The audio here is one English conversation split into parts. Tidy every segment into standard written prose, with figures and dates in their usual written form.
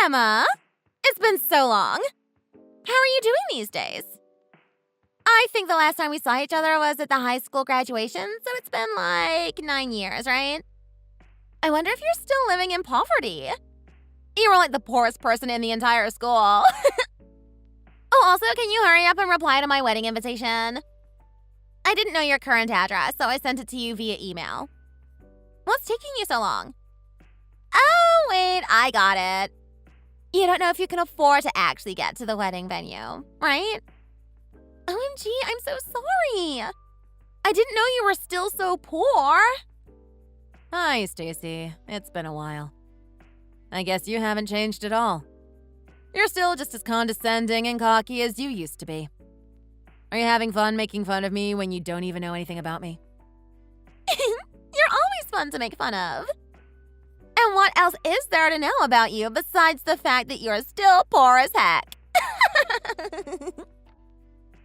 Emma, it's been so long. How are you doing these days? I think the last time we saw each other was at the high school graduation, so it's been like 9 years, right? I wonder if you're still living in poverty. You were like the poorest person in the entire school. Oh, also, can you hurry up and reply to my wedding invitation? I didn't know your current address, so I sent it to you via email. What's taking you so long? Oh, wait, I got it. You don't know if you can afford to actually get to the wedding venue, right? OMG, I'm so sorry. I didn't know you were still so poor. Hi, Stacy. It's been a while. I guess you haven't changed at all. You're still just as condescending and cocky as you used to be. Are you having fun making fun of me when you don't even know anything about me? You're always fun to make fun of. And what else is there to know about you besides the fact that you're still poor as heck?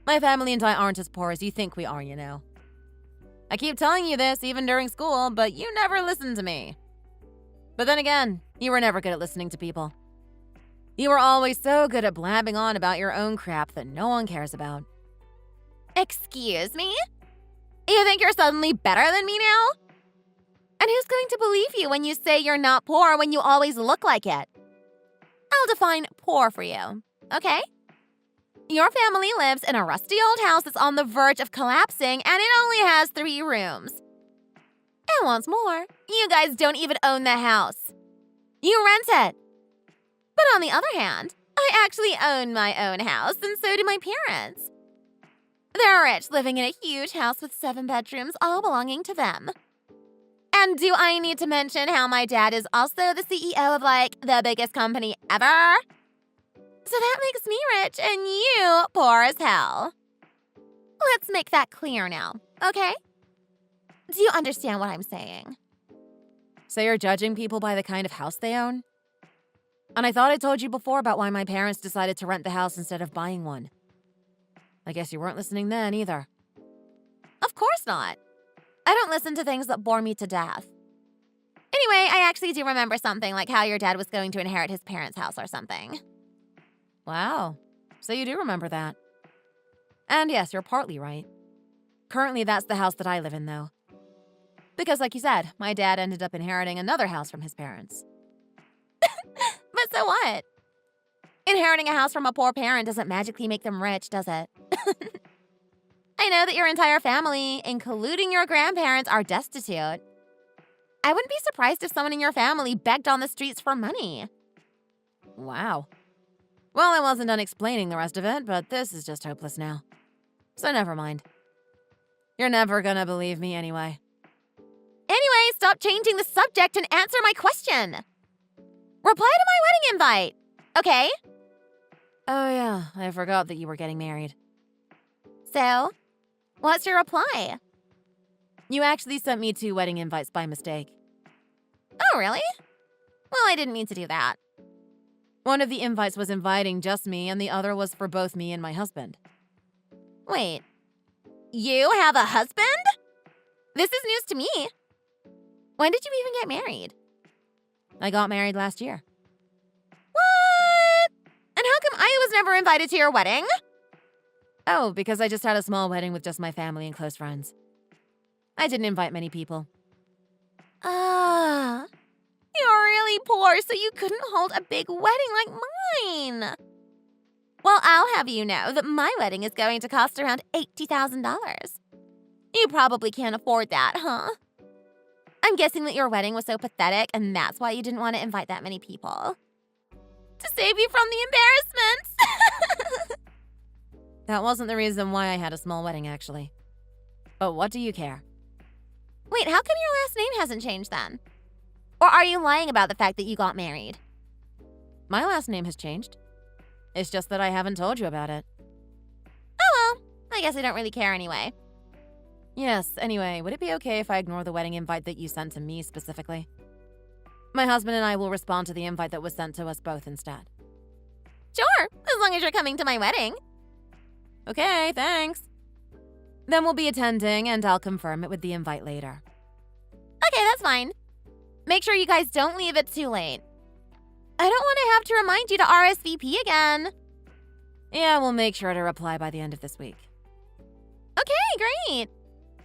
My family and I aren't as poor as you think we are, you know. I keep telling you this even during school, but you never listen to me. But then again, you were never good at listening to people. You were always so good at blabbing on about your own crap that no one cares about. Excuse me? You think you're suddenly better than me now? And who's going to believe you when you say you're not poor when you always look like it? I'll define poor for you, okay? Your family lives in a rusty old house that's on the verge of collapsing, and it only has 3 rooms. And what's more, you guys don't even own the house. You rent it. But on the other hand, I actually own my own house, and so do my parents. They're rich, living in a huge house with 7 bedrooms, all belonging to them. And do I need to mention how my dad is also the CEO of, like, the biggest company ever? So that makes me rich and you poor as hell. Let's make that clear now, okay? Do you understand what I'm saying? So you're judging people by the kind of house they own? And I thought I told you before about why my parents decided to rent the house instead of buying one. I guess you weren't listening then either. Of course not. I don't listen to things that bore me to death. Anyway, I actually do remember something like how your dad was going to inherit his parents' house or something. Wow. So you do remember that. And yes, you're partly right. Currently, that's the house that I live in, though. Because like you said, my dad ended up inheriting another house from his parents. But so what? Inheriting a house from a poor parent doesn't magically make them rich, does it? I know that your entire family, including your grandparents, are destitute. I wouldn't be surprised if someone in your family begged on the streets for money. Wow. Well, I wasn't done explaining the rest of it, but this is just hopeless now. So never mind. You're never gonna believe me anyway. Anyway, stop changing the subject and answer my question. Reply to my wedding invite, okay? Oh yeah, I forgot that you were getting married. So, what's your reply? You actually sent me 2 wedding invites by mistake. Oh, really? Well, I didn't mean to do that. One of the invites was inviting just me, and the other was for both me and my husband. Wait, you have a husband? This is news to me. When did you even get married? I got married last year. What? And how come I was never invited to your wedding? Oh, because I just had a small wedding with just my family and close friends. I didn't invite many people. Ah, you're really poor, so you couldn't hold a big wedding like mine. Well, I'll have you know that my wedding is going to cost around $80,000. You probably can't afford that, huh? I'm guessing that your wedding was so pathetic, and that's why you didn't want to invite that many people. To save you from the embarrassment. That wasn't the reason why I had a small wedding, actually. But what do you care? Wait, how come your last name hasn't changed then? Or are you lying about the fact that you got married? My last name has changed. It's just that I haven't told you about it. Oh well, I guess I don't really care anyway. Yes, anyway, would it be okay if I ignore the wedding invite that you sent to me specifically? My husband and I will respond to the invite that was sent to us both instead. Sure, as long as you're coming to my wedding. Okay, thanks. Then we'll be attending, and I'll confirm it with the invite later. Okay, that's fine. Make sure you guys don't leave it too late. I don't want to have to remind you to RSVP again. Yeah, we'll make sure to reply by the end of this week. Okay, great.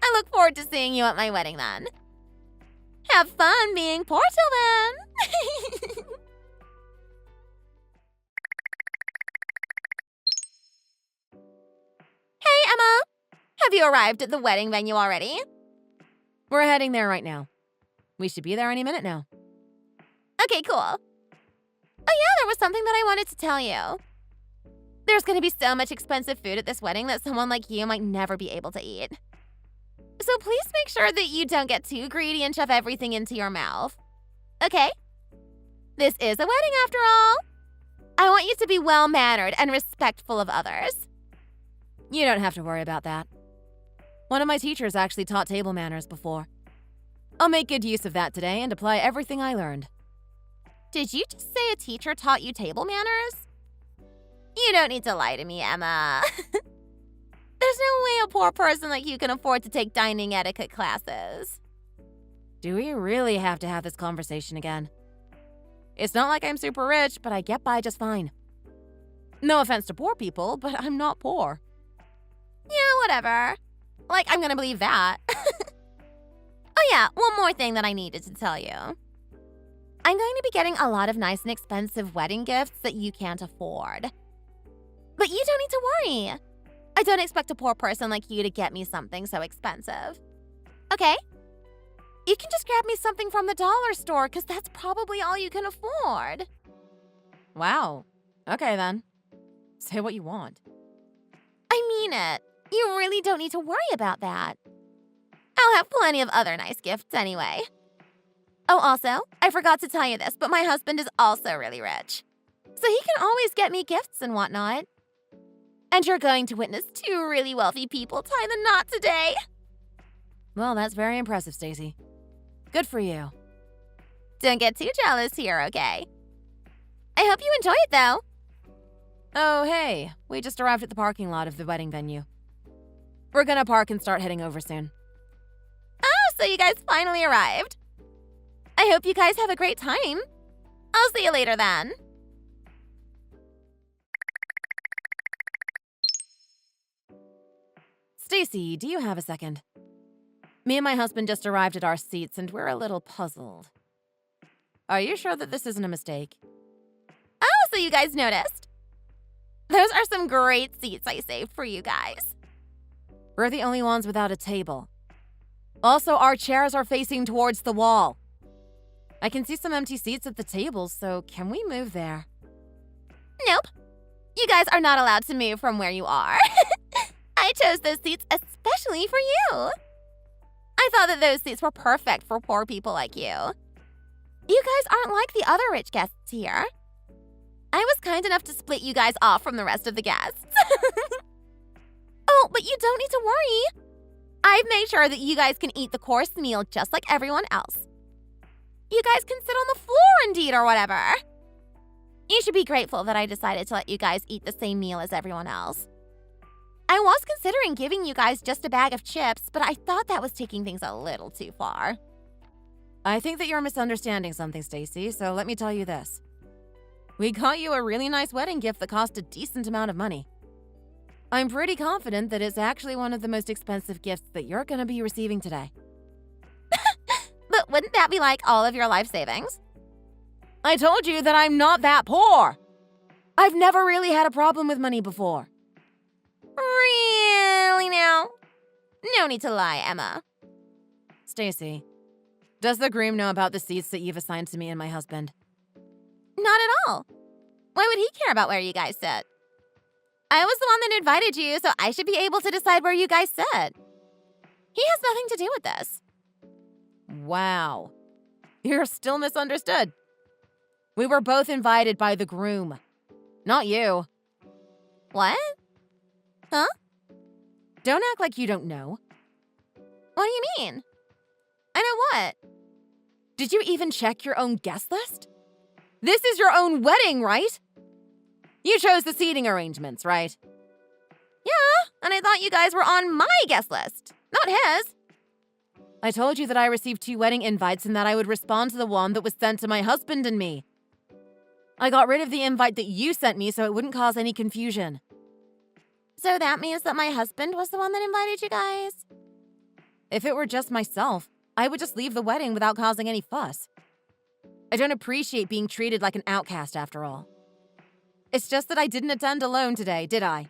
I look forward to seeing you at my wedding then. Have fun being poor till then. Hey, Emma. Have you arrived at the wedding venue already? We're heading there right now. We should be there any minute now. Okay, cool. Oh yeah, there was something that I wanted to tell you. There's gonna be so much expensive food at this wedding that someone like you might never be able to eat. So please make sure that you don't get too greedy and shove everything into your mouth. Okay? This is a wedding after all. I want you to be well-mannered and respectful of others. You don't have to worry about that. One of my teachers actually taught table manners before. I'll make good use of that today and apply everything I learned. Did you just say a teacher taught you table manners? You don't need to lie to me, Emma. There's no way a poor person like you can afford to take dining etiquette classes. Do we really have to have this conversation again? It's not like I'm super rich, but I get by just fine. No offense to poor people, but I'm not poor. Yeah, whatever. Like, I'm gonna believe that. Oh yeah, one more thing that I needed to tell you. I'm going to be getting a lot of nice and expensive wedding gifts that you can't afford. But you don't need to worry. I don't expect a poor person like you to get me something so expensive. Okay? You can just grab me something from the dollar store because that's probably all you can afford. Wow. Okay then. Say what you want. I mean it. You really don't need to worry about that. I'll have plenty of other nice gifts anyway. Oh, also, I forgot to tell you this, but my husband is also really rich. So he can always get me gifts and whatnot. And you're going to witness two really wealthy people tie the knot today. Well, that's very impressive, Stacy. Good for you. Don't get too jealous here, okay? I hope you enjoy it, though. Oh, hey. We just arrived at the parking lot of the wedding venue. We're gonna park and start heading over soon. Oh, so you guys finally arrived. I hope you guys have a great time. I'll see you later then. Stacy, do you have a second? Me and my husband just arrived at our seats and we're a little puzzled. Are you sure that this isn't a mistake? Oh, so you guys noticed? Those are some great seats I saved for you guys. We're the only ones without a table. Also, our chairs are facing towards the wall. I can see some empty seats at the tables, so can we move there? Nope. You guys are not allowed to move from where you are. I chose those seats especially for you. I thought that those seats were perfect for poor people like you. You guys aren't like the other rich guests here. I was kind enough to split you guys off from the rest of the guests. Oh, but you don't need to worry. I've made sure that you guys can eat the course meal just like everyone else. You guys can sit on the floor and eat or whatever. You should be grateful that I decided to let you guys eat the same meal as everyone else. I was considering giving you guys just a bag of chips, but I thought that was taking things a little too far. I think that you're misunderstanding something, Stacy, so let me tell you this. We got you a really nice wedding gift that cost a decent amount of money. I'm pretty confident that it's actually one of the most expensive gifts that you're gonna be receiving today. But wouldn't that be like all of your life savings? I told you that I'm not that poor. I've never really had a problem with money before. Really now? No need to lie, Emma. Stacy, does the groom know about the seats that you've assigned to me and my husband? Not at all. Why would he care about where you guys sit? I was the one that invited you, so I should be able to decide where you guys sit. He has nothing to do with this. Wow. You're still misunderstood. We were both invited by the groom. Not you. What? Huh? Don't act like you don't know. What do you mean? I know what? Did you even check your own guest list? This is your own wedding, right? You chose the seating arrangements, right? Yeah, and I thought you guys were on my guest list, not his. I told you that I received 2 wedding invites and that I would respond to the one that was sent to my husband and me. I got rid of the invite that you sent me so it wouldn't cause any confusion. So that means that my husband was the one that invited you guys? If it were just myself, I would just leave the wedding without causing any fuss. I don't appreciate being treated like an outcast after all. It's just that I didn't attend alone today, did I?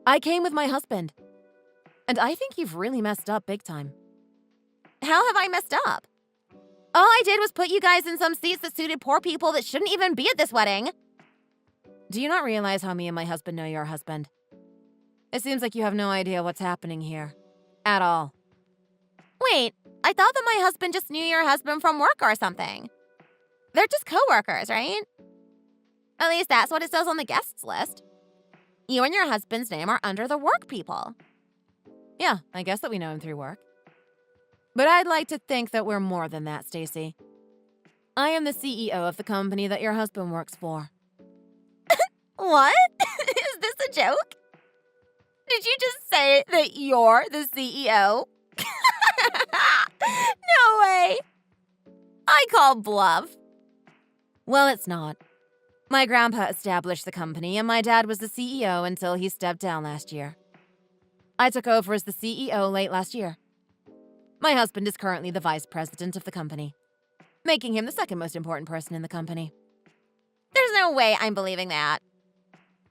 I came with my husband. And I think you've really messed up big time. How have I messed up? All I did was put you guys in some seats that suited poor people that shouldn't even be at this wedding. Do you not realize how me and my husband know your husband? It seems like you have no idea what's happening here. At all. Wait, I thought that my husband just knew your husband from work or something. They're just co-workers, right? At least that's what it says on the guests list. You and your husband's name are under the work people. Yeah, I guess that we know him through work. But I'd like to think that we're more than that, Stacy. I am the CEO of the company that your husband works for. What? Is this a joke? Did you just say that you're the CEO? No way. I call bluff. Well, it's not. My grandpa established the company, and my dad was the CEO until he stepped down last year. I took over as the CEO late last year. My husband is currently the vice president of the company, making him the second most important person in the company. There's no way I'm believing that.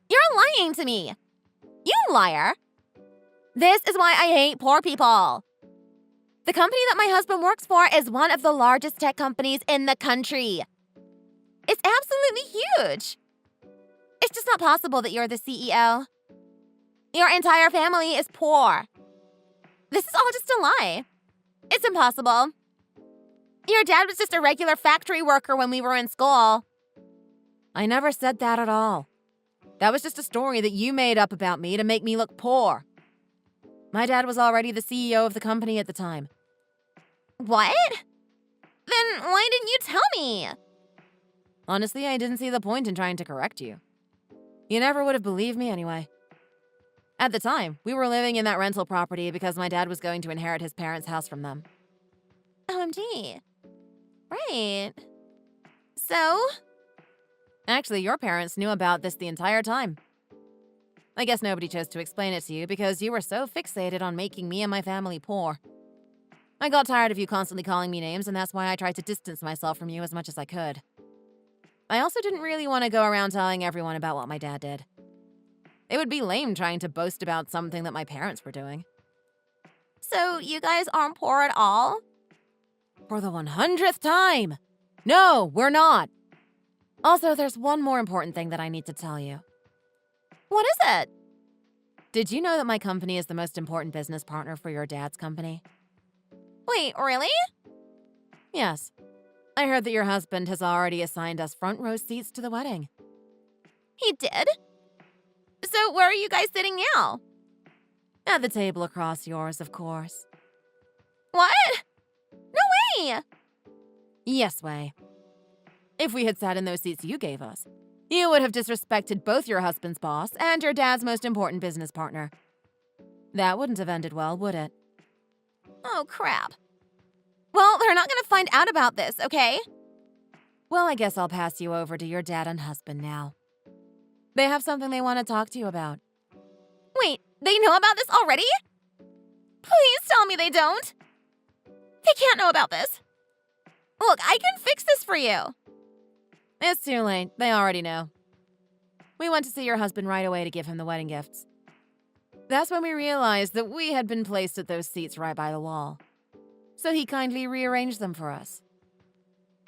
You're lying to me. You liar. This is why I hate poor people. The company that my husband works for is one of the largest tech companies in the country. It's absolutely huge. It's just not possible that you're the CEO. Your entire family is poor. This is all just a lie. It's impossible. Your dad was just a regular factory worker when we were in school. I never said that at all. That was just a story that you made up about me to make me look poor. My dad was already the CEO of the company at the time. What? Then why didn't you tell me? Honestly, I didn't see the point in trying to correct you. You never would have believed me anyway. At the time, we were living in that rental property because my dad was going to inherit his parents' house from them. OMG. Right. So? Actually, your parents knew about this the entire time. I guess nobody chose to explain it to you because you were so fixated on making me and my family poor. I got tired of you constantly calling me names, and that's why I tried to distance myself from you as much as I could. I also didn't really want to go around telling everyone about what my dad did. It would be lame trying to boast about something that my parents were doing. So you guys aren't poor at all? For the 100th time! No, we're not! Also, there's one more important thing that I need to tell you. What is it? Did you know that my company is the most important business partner for your dad's company? Wait, really? Yes. I heard that your husband has already assigned us front row seats to the wedding. He did? So where are you guys sitting now? At the table across yours, of course. What? No way! Yes way. If we had sat in those seats you gave us, you would have disrespected both your husband's boss and your dad's most important business partner. That wouldn't have ended well, would it? Oh, crap. Well, they're not gonna find out about this, okay? Well, I guess I'll pass you over to your dad and husband now. They have something they want to talk to you about. Wait, they know about this already? Please tell me they don't. They can't know about this. Look, I can fix this for you. It's too late. They already know. We went to see your husband right away to give him the wedding gifts. That's when we realized that we had been placed at those seats right by the wall. So he kindly rearranged them for us.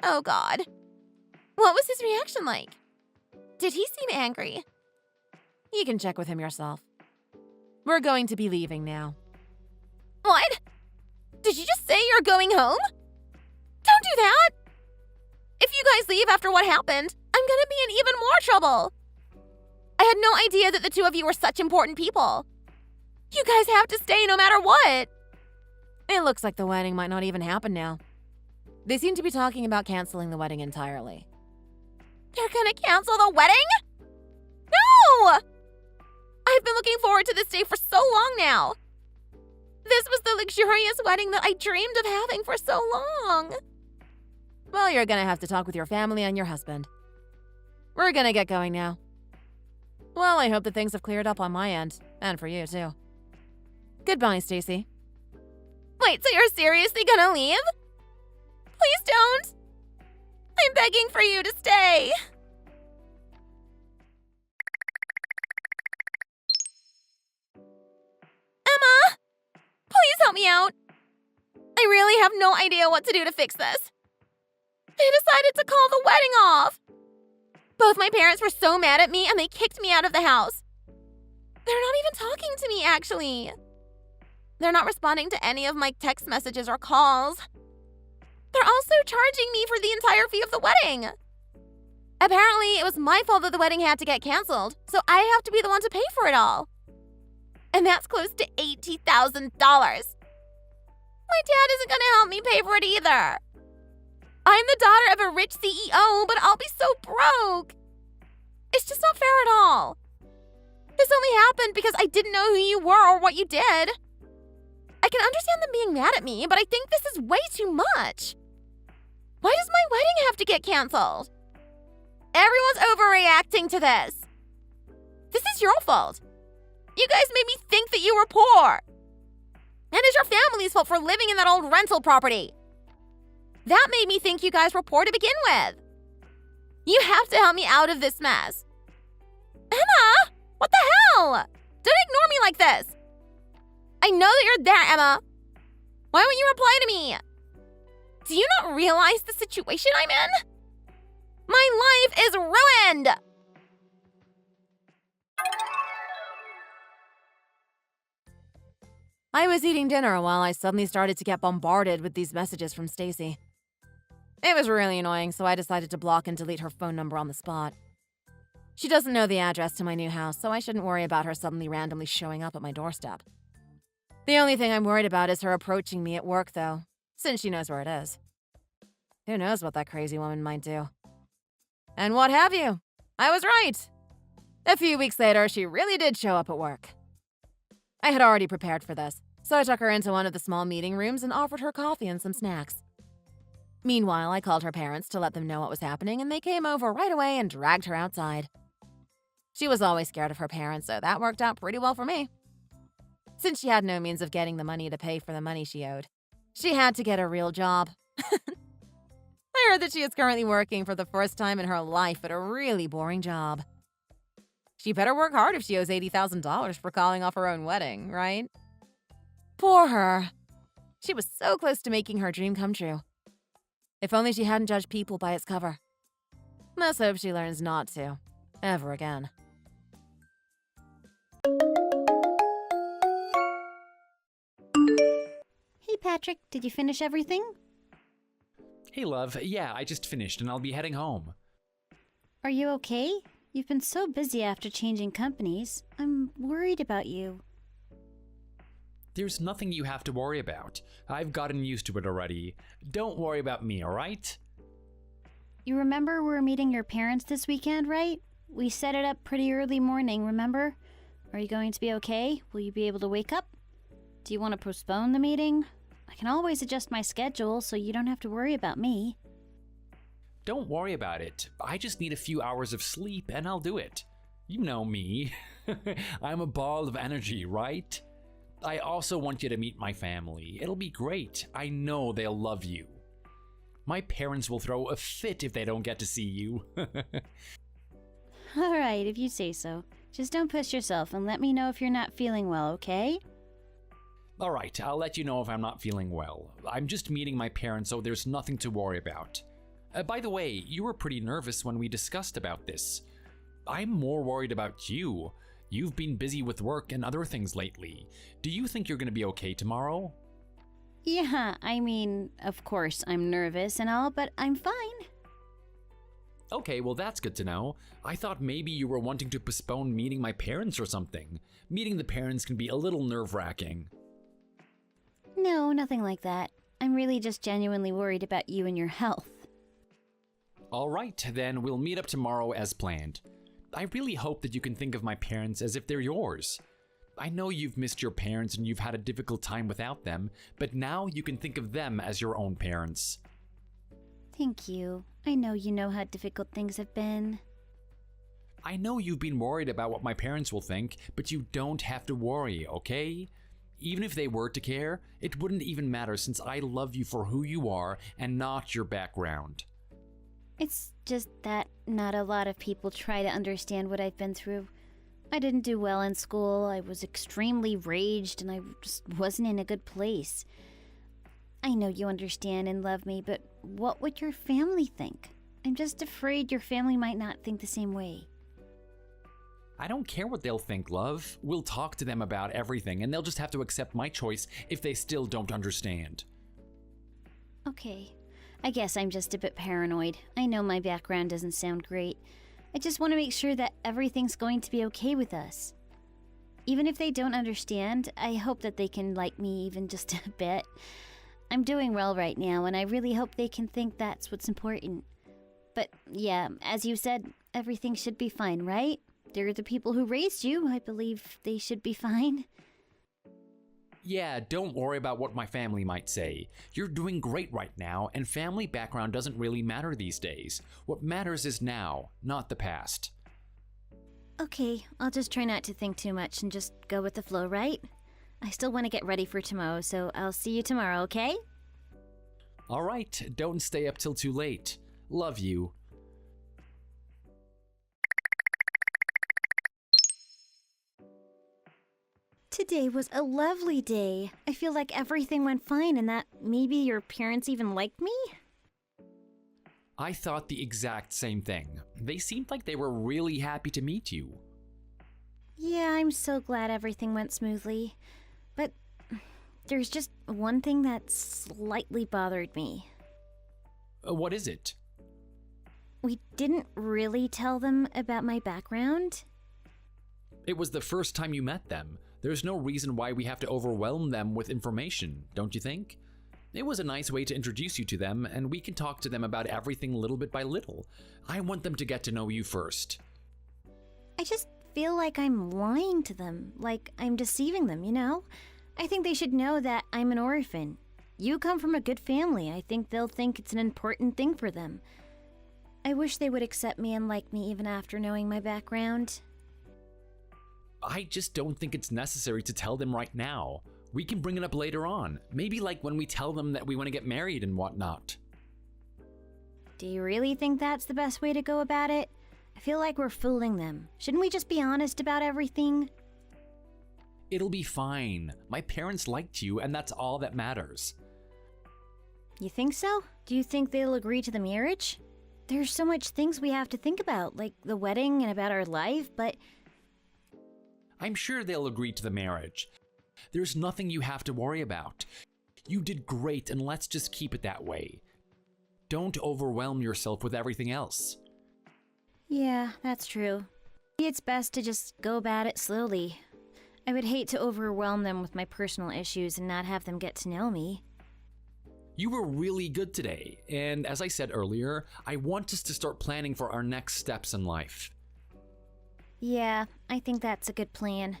Oh, God. What was his reaction like? Did he seem angry? You can check with him yourself. We're going to be leaving now. What? Did you just say you're going home? Don't do that! If you guys leave after what happened, I'm gonna be in even more trouble. I had no idea that the two of you were such important people. You guys have to stay no matter what. It looks like the wedding might not even happen now. They seem to be talking about canceling the wedding entirely. They're gonna cancel the wedding? No! I've been looking forward to this day for so long now. This was the luxurious wedding that I dreamed of having for so long. Well, you're gonna have to talk with your family and your husband. We're gonna get going now. Well, I hope that things have cleared up on my end, and for you too. Goodbye, Stacy. Wait, so you're seriously gonna leave? Please don't! I'm begging for you to stay! Emma! Please help me out! I really have no idea what to do to fix this. They decided to call the wedding off! Both my parents were so mad at me and they kicked me out of the house. They're not even talking to me, actually. They're not responding to any of my text messages or calls. They're also charging me for the entire fee of the wedding. Apparently, it was my fault that the wedding had to get canceled, so I have to be the one to pay for it all. And that's close to $80,000. My dad isn't going to help me pay for it either. I'm the daughter of a rich CEO, but I'll be so broke. It's just not fair at all. This only happened because I didn't know who you were or what you did. I can understand them being mad at me, but I think this is way too much. Why does my wedding have to get canceled? Everyone's overreacting to this. This is your fault. You guys made me think that you were poor. And it's your family's fault for living in that old rental property. That made me think you guys were poor to begin with. You have to help me out of this mess. Emma! What the hell? Don't ignore me like this. I know that you're there, Emma. Why won't you reply to me? Do you not realize the situation I'm in? My life is ruined! I was eating dinner while I suddenly started to get bombarded with these messages from Stacy. It was really annoying, so I decided to block and delete her phone number on the spot. She doesn't know the address to my new house, so I shouldn't worry about her suddenly randomly showing up at my doorstep. The only thing I'm worried about is her approaching me at work, though, since she knows where it is. Who knows what that crazy woman might do? And what have you? I was right. A few weeks later, she really did show up at work. I had already prepared for this, so I took her into one of the small meeting rooms and offered her coffee and some snacks. Meanwhile, I called her parents to let them know what was happening, and they came over right away and dragged her outside. She was always scared of her parents, so that worked out pretty well for me. Since she had no means of getting the money to pay for the money she owed, she had to get a real job. I heard that she is currently working for the first time in her life at a really boring job. She better work hard if she owes $80,000 for calling off her own wedding, right? Poor her. She was so close to making her dream come true. If only she hadn't judged people by its cover. Let's hope she learns not to, ever again. Hey Patrick, did you finish everything? Hey, love. Yeah, I just finished and I'll be heading home. Are you okay? You've been so busy after changing companies. I'm worried about you. There's nothing you have to worry about. I've gotten used to it already. Don't worry about me, alright? You remember we're meeting your parents this weekend, right? We set it up pretty early morning, remember? Are you going to be okay? Will you be able to wake up? Do you want to postpone the meeting? I can always adjust my schedule so you don't have to worry about me. Don't worry about it. I just need a few hours of sleep and I'll do it. You know me. I'm a ball of energy, right? I also want you to meet my family. It'll be great. I know they'll love you. My parents will throw a fit if they don't get to see you. All right, if you say so. Just don't push yourself and let me know if you're not feeling well, okay? All right, I'll let you know if I'm not feeling well. I'm just meeting my parents, so there's nothing to worry about. By the way, you were pretty nervous when we discussed about this. I'm more worried about you. You've been busy with work and other things lately. Do you think you're going to be okay tomorrow? Yeah, I mean, of course I'm nervous and all, but I'm fine. Okay, well that's good to know. I thought maybe you were wanting to postpone meeting my parents or something. Meeting the parents can be a little nerve-wracking. No, nothing like that. I'm really just genuinely worried about you and your health. All right, then we'll meet up tomorrow as planned. I really hope that you can think of my parents as if they're yours. I know you've missed your parents and you've had a difficult time without them, but now you can think of them as your own parents. Thank you. I know you know how difficult things have been. I know you've been worried about what my parents will think, but you don't have to worry, okay? Even if they were to care, it wouldn't even matter since I love you for who you are and not your background. It's just that not a lot of people try to understand what I've been through. I didn't do well in school, I was extremely raged, and I just wasn't in a good place. I know you understand and love me, but what would your family think? I'm just afraid your family might not think the same way. I don't care what they'll think, love. We'll talk to them about everything, and they'll just have to accept my choice if they still don't understand. Okay. I guess I'm just a bit paranoid. I know my background doesn't sound great. I just want to make sure that everything's going to be okay with us. Even if they don't understand, I hope that they can like me even just a bit. I'm doing well right now, and I really hope they can think that's what's important. But yeah, as you said, everything should be fine, right? They're the people who raised you. I believe they should be fine. Yeah, don't worry about what my family might say. You're doing great right now, and family background doesn't really matter these days. What matters is now, not the past. Okay, I'll just try not to think too much and just go with the flow, right? I still want to get ready for tomorrow, so I'll see you tomorrow, okay? All right, don't stay up till too late. Love you. Today was a lovely day. I feel like everything went fine and that maybe your parents even liked me? I thought the exact same thing. They seemed like they were really happy to meet you. Yeah, I'm so glad everything went smoothly. But there's just one thing that slightly bothered me. What is it? We didn't really tell them about my background. It was the first time you met them. There's no reason why we have to overwhelm them with information, don't you think? It was a nice way to introduce you to them, and we can talk to them about everything little bit by little. I want them to get to know you first. I just feel like I'm lying to them, like I'm deceiving them, you know? I think they should know that I'm an orphan. You come from a good family. I think they'll think it's an important thing for them. I wish they would accept me and like me even after knowing my background. I just don't think it's necessary to tell them right now. We can bring it up later on, maybe like when we tell them that we want to get married and whatnot. Do you really think that's the best way to go about it? I feel like we're fooling them. Shouldn't we just be honest about everything? It'll be fine. My parents liked you, and that's all that matters. You think so? Do you think they'll agree to the marriage? There's so much things we have to think about, like the wedding and about our life, but I'm sure they'll agree to the marriage. There's nothing you have to worry about. You did great, and let's just keep it that way. Don't overwhelm yourself with everything else. yeah, that's true. Maybe it's best to just go about it slowly. I would hate to overwhelm them with my personal issues and not have them get to know me. You were really good today, and as I said earlier, I want us to start planning for our next steps in life. Yeah, I think that's a good plan.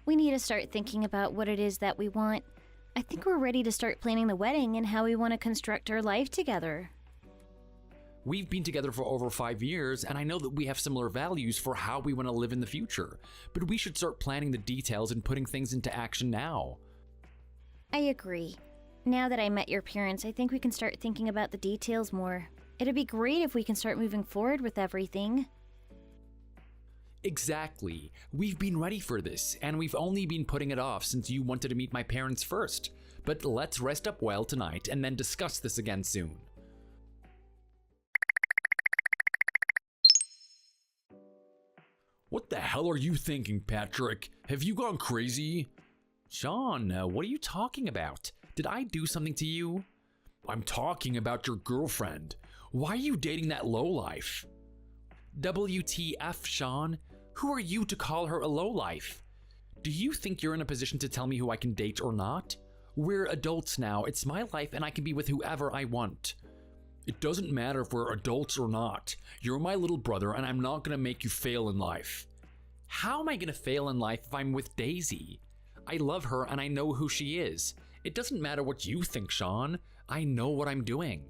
We need to start thinking about what it is that we want. I think we're ready to start planning the wedding and how we want to construct our life together. We've been together for over 5 years, and I know that we have similar values for how we want to live in the future, but we should start planning the details and putting things into action now. I agree. Now that I met your parents, I think we can start thinking about the details more. It'd be great if we can start moving forward with everything. Exactly. We've been ready for this, and we've only been putting it off since you wanted to meet my parents first. But let's rest up well tonight and then discuss this again soon. What the hell are you thinking, Patrick? Have you gone crazy? Sean, what are you talking about? Did I do something to you? I'm talking about your girlfriend. Why are you dating that lowlife? WTF, Sean? Who are you to call her a lowlife? Do you think you're in a position to tell me who I can date or not? We're adults now. It's my life and I can be with whoever I want. It doesn't matter if we're adults or not. You're my little brother and I'm not going to make you fail in life. How am I going to fail in life if I'm with Daisy? I love her and I know who she is. It doesn't matter what you think, Sean. I know what I'm doing.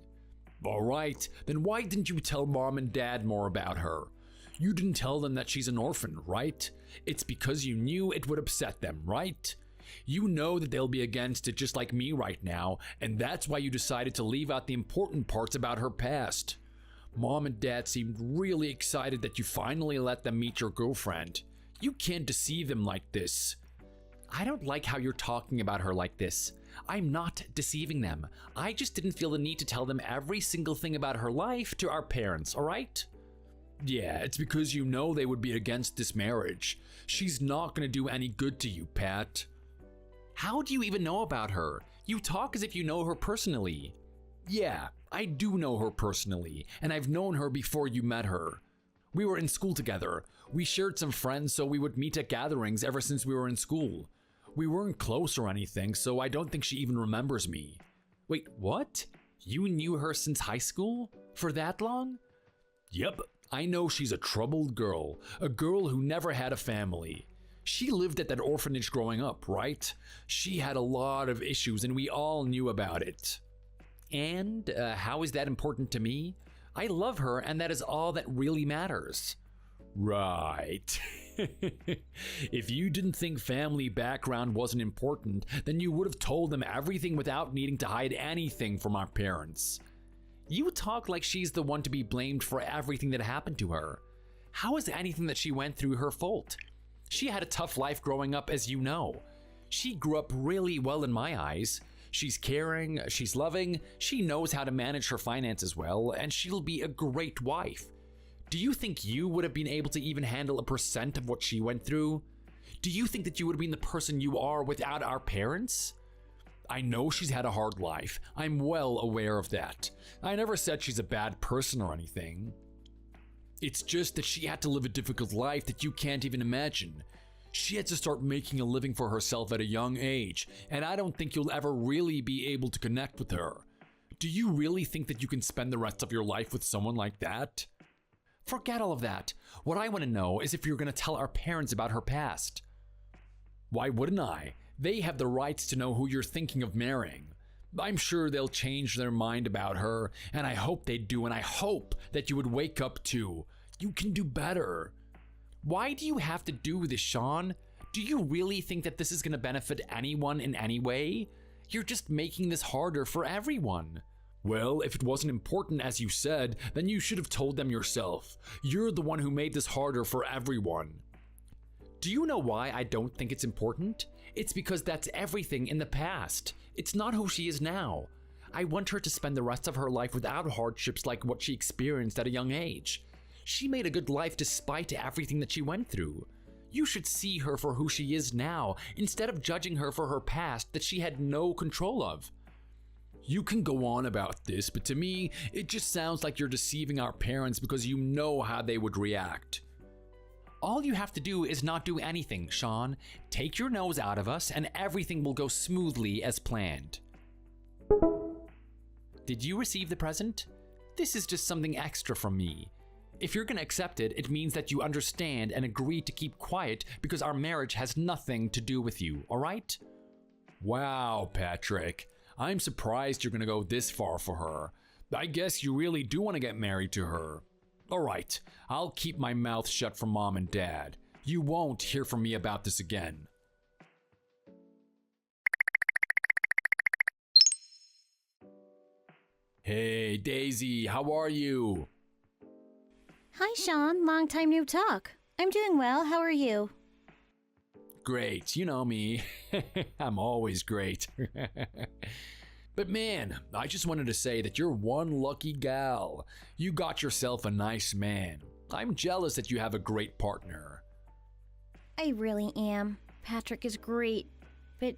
All right, then why didn't you tell Mom and Dad more about her? You didn't tell them that she's an orphan, right? It's because you knew it would upset them, right? You know that they'll be against it just like me right now, and that's why you decided to leave out the important parts about her past. Mom and Dad seemed really excited that you finally let them meet your girlfriend. You can't deceive them like this. I don't like how you're talking about her like this. I'm not deceiving them. I just didn't feel the need to tell them every single thing about her life to our parents, alright? Yeah, it's because you know they would be against this marriage. She's not gonna do any good to you, Pat. How do you even know about her? You talk as if you know her personally. Yeah, I do know her personally, and I've known her before you met her. We were in school together. We shared some friends, so we would meet at gatherings ever since we were in school. We weren't close or anything, so I don't think she even remembers me. Wait, what? You knew her since high school? For that long? Yep, I know she's a troubled girl, a girl who never had a family. She lived at that orphanage growing up, right? She had a lot of issues and we all knew about it. And how is that important to me? I love her and that is all that really matters. Right. If you didn't think family background wasn't important, then you would have told them everything without needing to hide anything from our parents. You talk like she's the one to be blamed for everything that happened to her. How is anything that she went through her fault? She had a tough life growing up, as you know. She grew up really well in my eyes. She's caring, she's loving, she knows how to manage her finances well, and she'll be a great wife. Do you think you would have been able to even handle 1% of what she went through? Do you think that you would have been the person you are without our parents? I know she's had a hard life. I'm well aware of that. I never said she's a bad person or anything. It's just that she had to live a difficult life that you can't even imagine. She had to start making a living for herself at a young age, and I don't think you'll ever really be able to connect with her. Do you really think that you can spend the rest of your life with someone like that? Forget all of that. What I want to know is if you're going to tell our parents about her past. Why wouldn't I? They have the rights to know who you're thinking of marrying. I'm sure they'll change their mind about her, and I hope they do, and I hope that you would wake up to. You can do better. Why do you have to do this, Sean? Do you really think that this is going to benefit anyone in any way? You're just making this harder for everyone. Well, if it wasn't important as you said, then you should have told them yourself. You're the one who made this harder for everyone. Do you know why I don't think it's important? It's because that's everything in the past. It's not who she is now. I want her to spend the rest of her life without hardships like what she experienced at a young age. She made a good life despite everything that she went through. You should see her for who she is now, instead of judging her for her past that she had no control of. You can go on about this, but to me, it just sounds like you're deceiving our parents because you know how they would react. All you have to do is not do anything, Sean. Take your nose out of us and everything will go smoothly as planned. Did you receive the present? This is just something extra from me. If you're gonna accept it, it means that you understand and agree to keep quiet because our marriage has nothing to do with you, alright? Wow, Patrick. I'm surprised you're gonna go this far for her. I guess you really do want to get married to her. Alright, I'll keep my mouth shut for Mom and Dad. You won't hear from me about this again. Hey, Daisy, how are you? Hi, Sean. Long time no talk. I'm doing well. How are you? Great, you know me. I'm always great. But man, I just wanted to say that you're one lucky gal. You got yourself a nice man. I'm jealous that you have a great partner. I really am. Patrick is great. But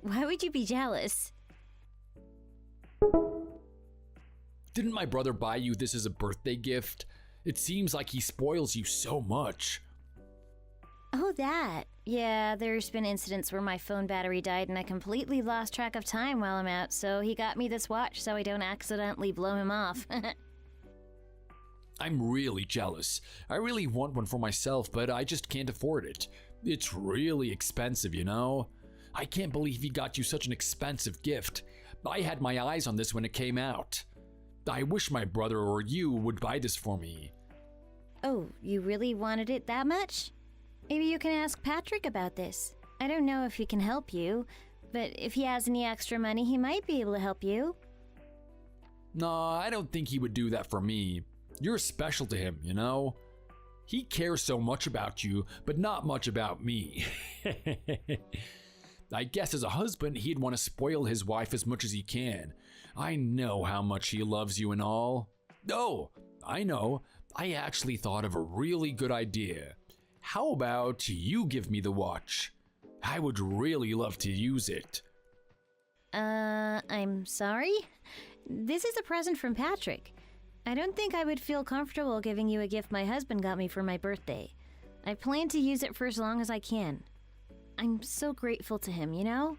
why would you be jealous? Didn't my brother buy you this as a birthday gift? It seems like he spoils you so much. Oh, that. Yeah, there's been incidents where my phone battery died and I completely lost track of time while I'm out, so he got me this watch so I don't accidentally blow him off. I'm really jealous. I really want one for myself, but I just can't afford it. It's really expensive, you know? I can't believe he got you such an expensive gift. I had my eyes on this when it came out. I wish my brother or you would buy this for me. Oh, you really wanted it that much? Maybe you can ask Patrick about this. I don't know if he can help you, but if he has any extra money, he might be able to help you. No, I don't think he would do that for me. You're special to him, you know? He cares so much about you, but not much about me. I guess as a husband, he'd want to spoil his wife as much as he can. I know how much he loves you and all. Oh, I know. I actually thought of a really good idea. How about you give me the watch? I would really love to use it. I'm sorry? This is a present from Patrick. I don't think I would feel comfortable giving you a gift my husband got me for my birthday. I plan to use it for as long as I can. I'm so grateful to him, you know?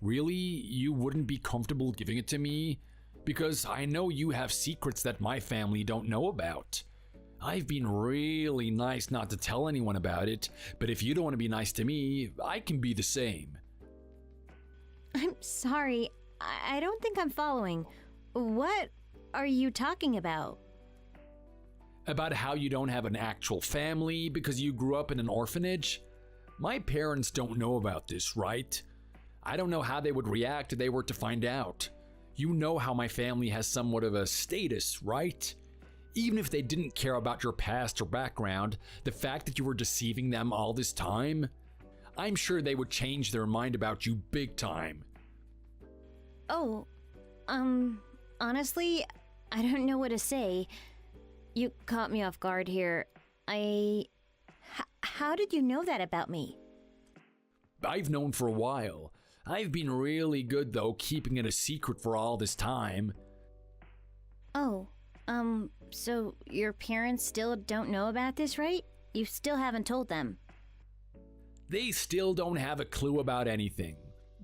Really? You wouldn't be comfortable giving it to me? Because I know you have secrets that my family don't know about. I've been really nice not to tell anyone about it, but if you don't want to be nice to me, I can be the same. I'm sorry. I don't think I'm following. What are you talking about? About how you don't have an actual family because you grew up in an orphanage? My parents don't know about this, right? I don't know how they would react if they were to find out. You know how my family has somewhat of a status, right? Even if they didn't care about your past or background, the fact that you were deceiving them all this time, I'm sure they would change their mind about you big time. Oh, honestly, I don't know what to say. You caught me off guard here. How did you know that about me? I've known for a while. I've been really good, though, keeping it a secret for all this time. Oh, so your parents still don't know about this, right? You still haven't told them. They still don't have a clue about anything.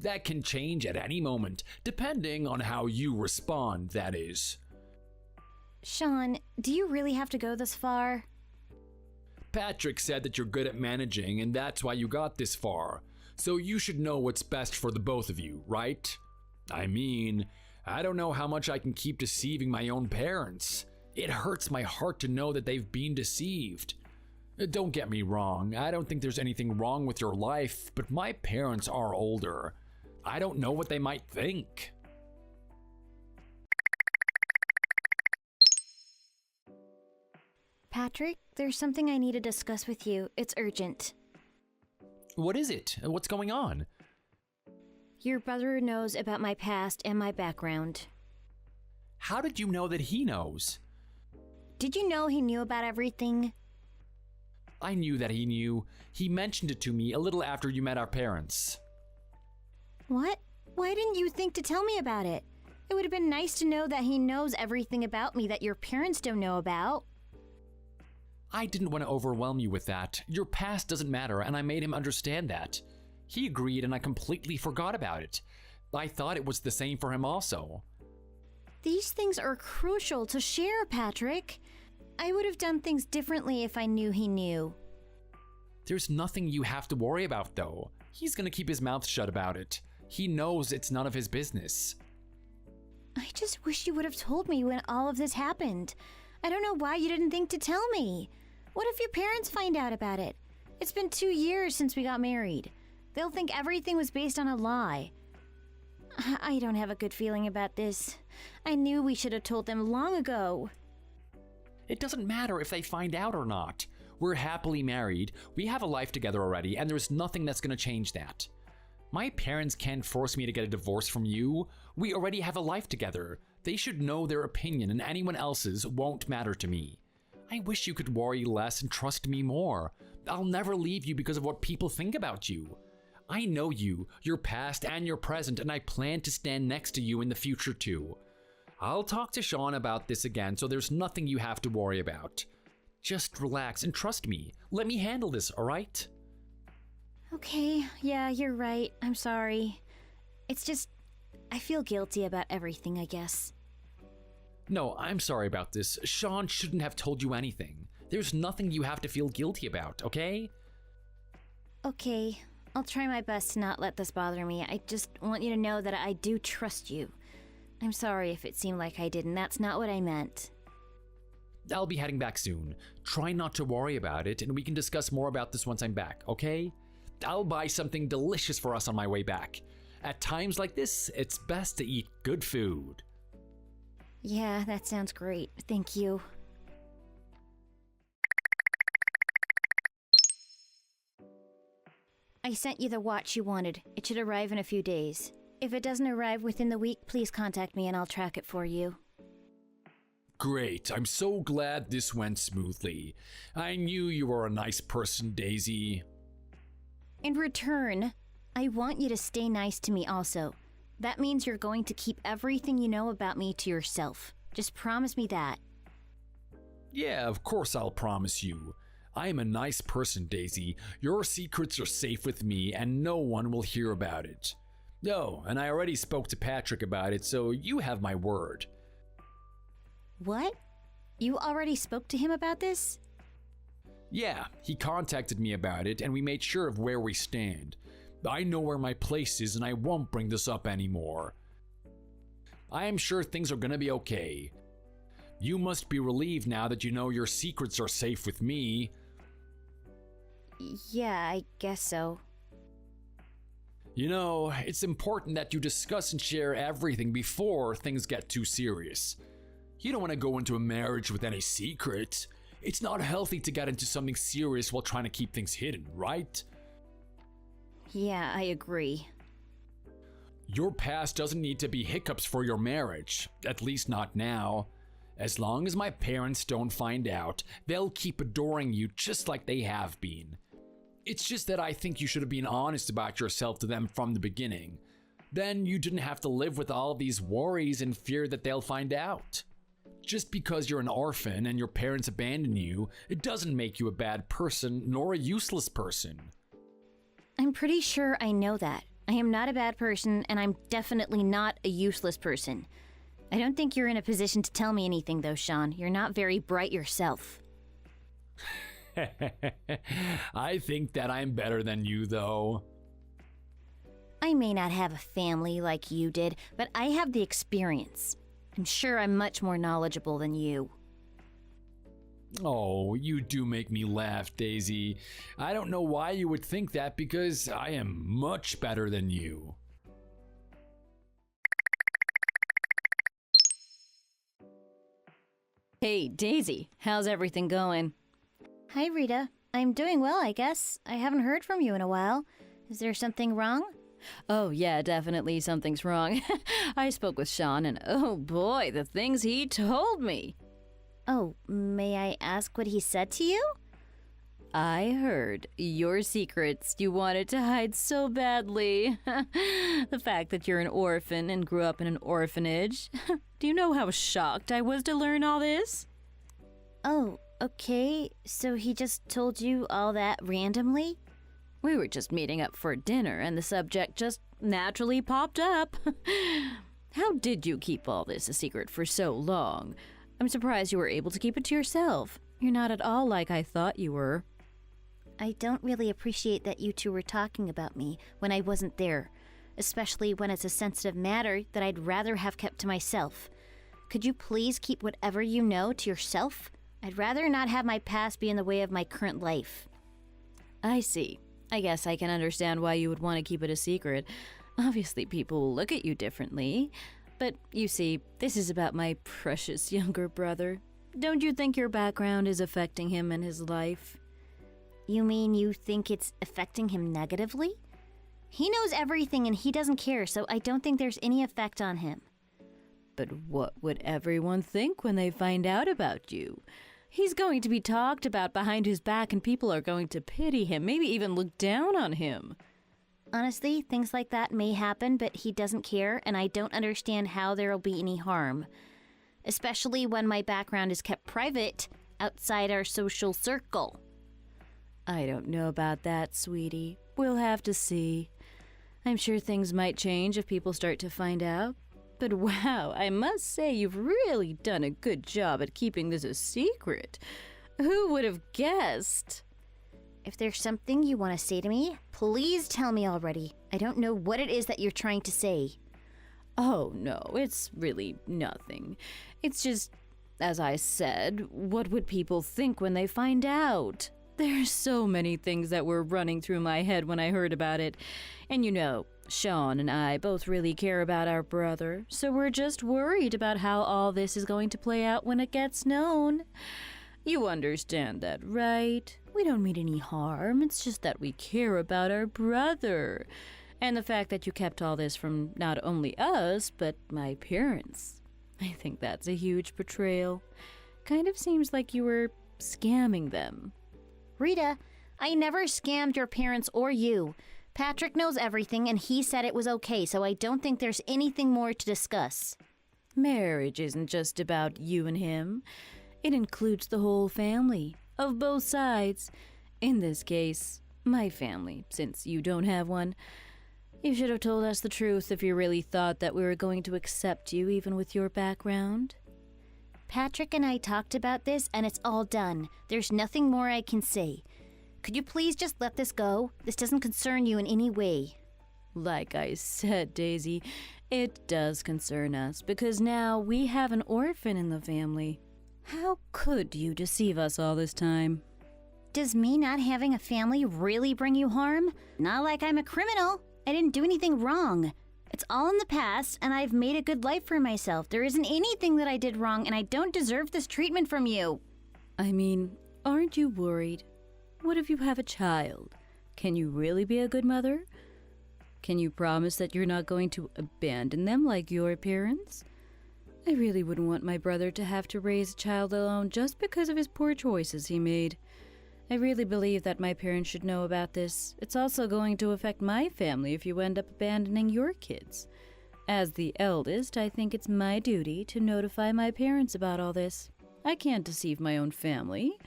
That can change at any moment, depending on how you respond, that is. Sean, do you really have to go this far? Patrick said that you're good at managing, and that's why you got this far. So you should know what's best for the both of you, right? I mean, I don't know how much I can keep deceiving my own parents. It hurts my heart to know that they've been deceived. Don't get me wrong, I don't think there's anything wrong with your life, but my parents are older. I don't know what they might think. Patrick, there's something I need to discuss with you. It's urgent. What is it? What's going on? Your brother knows about my past and my background. How did you know that he knows? Did you know he knew about everything? I knew that he knew. He mentioned it to me a little after you met our parents. What? Why didn't you think to tell me about it? It would have been nice to know that he knows everything about me that your parents don't know about. I didn't want to overwhelm you with that. Your past doesn't matter, and I made him understand that. He agreed, and I completely forgot about it. I thought it was the same for him also. These things are crucial to share, Patrick. I would have done things differently if I knew he knew. There's nothing you have to worry about, though. He's gonna keep his mouth shut about it. He knows it's none of his business. I just wish you would have told me when all of this happened. I don't know why you didn't think to tell me. What if your parents find out about it? It's been 2 years since we got married. They'll think everything was based on a lie. I don't have a good feeling about this. I knew we should have told them long ago. It doesn't matter if they find out or not. We're happily married, we have a life together already, and there's nothing that's gonna change that. My parents can't force me to get a divorce from you. We already have a life together. They should know their opinion, and anyone else's won't matter to me. I wish you could worry less and trust me more. I'll never leave you because of what people think about you. I know you, your past and your present, and I plan to stand next to you in the future too. I'll talk to Sean about this again, so there's nothing you have to worry about. Just relax and trust me. Let me handle this, alright? Okay, yeah, you're right. I'm sorry. It's just, I feel guilty about everything, I guess. No, I'm sorry about this. Sean shouldn't have told you anything. There's nothing you have to feel guilty about, okay? Okay, I'll try my best to not let this bother me. I just want you to know that I do trust you. I'm sorry if it seemed like I didn't. That's not what I meant. I'll be heading back soon. Try not to worry about it, and we can discuss more about this once I'm back, okay? I'll buy something delicious for us on my way back. At times like this, it's best to eat good food. Yeah, that sounds great. Thank you. I sent you the watch you wanted. It should arrive in a few days. If it doesn't arrive within the week, please contact me and I'll track it for you. Great, I'm so glad this went smoothly. I knew you were a nice person, Daisy. In return, I want you to stay nice to me also. That means you're going to keep everything you know about me to yourself. Just promise me that. Yeah, of course I'll promise you. I am a nice person, Daisy. Your secrets are safe with me and no one will hear about it. No, and I already spoke to Patrick about it, so you have my word. What? You already spoke to him about this? Yeah, he contacted me about it and we made sure of where we stand. I know where my place is and I won't bring this up anymore. I am sure things are gonna be okay. You must be relieved now that you know your secrets are safe with me. Yeah, I guess so. You know, it's important that you discuss and share everything before things get too serious. You don't want to go into a marriage with any secrets. It's not healthy to get into something serious while trying to keep things hidden, right? Yeah, I agree. Your past doesn't need to be hiccups for your marriage, at least not now. As long as my parents don't find out, they'll keep adoring you just like they have been. It's just that I think you should have been honest about yourself to them from the beginning. Then you didn't have to live with all these worries and fear that they'll find out. Just because you're an orphan and your parents abandon you, it doesn't make you a bad person nor a useless person. I'm pretty sure I know that. I am not a bad person, and I'm definitely not a useless person. I don't think you're in a position to tell me anything, though, Sean. You're not very bright yourself. I think that I'm better than you, though. I may not have a family like you did, but I have the experience. I'm sure I'm much more knowledgeable than you. Oh, you do make me laugh, Daisy. I don't know why you would think that because I am much better than you. Hey, Daisy, how's everything going? Hi, Rita. I'm doing well, I guess. I haven't heard from you in a while. Is there something wrong? Oh, yeah, definitely something's wrong. I spoke with Sean, and oh boy, the things he told me. Oh, may I ask what he said to you? I heard your secrets you wanted to hide so badly. The fact that you're an orphan and grew up in an orphanage. Do you know how shocked I was to learn all this? Oh, okay. So he just told you all that randomly? We were just meeting up for dinner and the subject just naturally popped up. How did you keep all this a secret for so long? I'm surprised you were able to keep it to yourself. You're not at all like I thought you were. I don't really appreciate that you two were talking about me when I wasn't there, especially when it's a sensitive matter that I'd rather have kept to myself. Could you please keep whatever you know to yourself? I'd rather not have my past be in the way of my current life. I see. I guess I can understand why you would want to keep it a secret. Obviously, people will look at you differently. But you see, this is about my precious younger brother. Don't you think your background is affecting him and his life? You mean you think it's affecting him negatively? He knows everything and he doesn't care, so I don't think there's any effect on him. But what would everyone think when they find out about you? He's going to be talked about behind his back and people are going to pity him, maybe even look down on him. Honestly, things like that may happen, but he doesn't care, and I don't understand how there'll be any harm. Especially when my background is kept private outside our social circle. I don't know about that, sweetie. We'll have to see. I'm sure things might change if people start to find out. But wow, I must say you've really done a good job at keeping this a secret. Who would have guessed? If there's something you want to say to me, please tell me already. I don't know what it is that you're trying to say. Oh, no, it's really nothing. It's just, as I said, what would people think when they find out? There's so many things that were running through my head when I heard about it. And you know, Sean and I both really care about our brother, so we're just worried about how all this is going to play out when it gets known. You understand that, right? We don't mean any harm, it's just that we care about our brother. And the fact that you kept all this from not only us, but my parents. I think that's a huge betrayal. Kind of seems like you were scamming them. Rita, I never scammed your parents or you. Patrick knows everything and he said it was okay, so I don't think there's anything more to discuss. Marriage isn't just about you and him. It includes the whole family, of both sides. In this case, my family, since you don't have one. You should have told us the truth if you really thought that we were going to accept you, even with your background. Patrick and I talked about this and it's all done. There's nothing more I can say. Could you please just let this go? This doesn't concern you in any way. Like I said, Daisy, it does concern us because now we have an orphan in the family. How could you deceive us all this time? Does me not having a family really bring you harm? Not like I'm a criminal. I didn't do anything wrong. It's all in the past, and I've made a good life for myself. There isn't anything that I did wrong, and I don't deserve this treatment from you. I mean, aren't you worried? What if you have a child? Can you really be a good mother? Can you promise that you're not going to abandon them like your parents? I really wouldn't want my brother to have to raise a child alone just because of his poor choices he made. I really believe that my parents should know about this. It's also going to affect my family if you end up abandoning your kids. As the eldest, I think it's my duty to notify my parents about all this. I can't deceive my own family.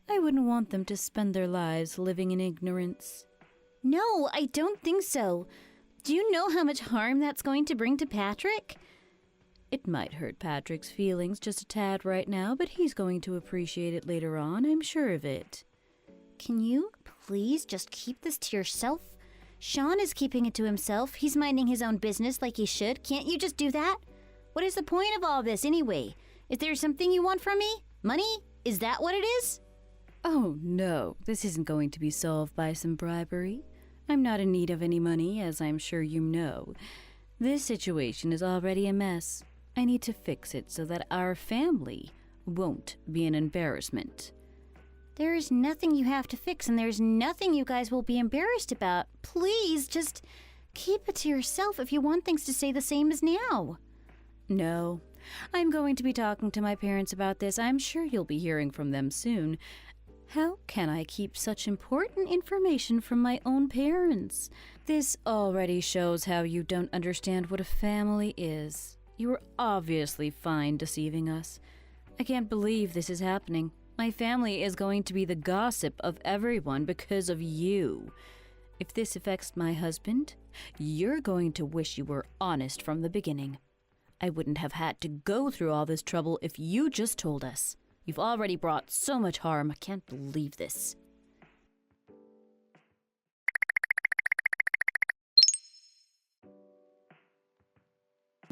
I wouldn't want them to spend their lives living in ignorance. No, I don't think so. Do you know how much harm that's going to bring to Patrick? It might hurt Patrick's feelings just a tad right now, but he's going to appreciate it later on, I'm sure of it. Can you please just keep this to yourself? Sean is keeping it to himself. He's minding his own business like he should. Can't you just do that? What is the point of all this anyway? Is there something you want from me? Money? Is that what it is? Oh no, this isn't going to be solved by some bribery. I'm not in need of any money, as I'm sure you know. This situation is already a mess. I need to fix it so that our family won't be an embarrassment. There is nothing you have to fix, and there's nothing you guys will be embarrassed about. Please, just keep it to yourself if you want things to stay the same as now. No, I'm going to be talking to my parents about this. I'm sure you'll be hearing from them soon. How can I keep such important information from my own parents? This already shows how you don't understand what a family is. You are obviously fine deceiving us. I can't believe this is happening. My family is going to be the gossip of everyone because of you. If this affects my husband, you're going to wish you were honest from the beginning. I wouldn't have had to go through all this trouble if you just told us. You've already brought so much harm. I can't believe this.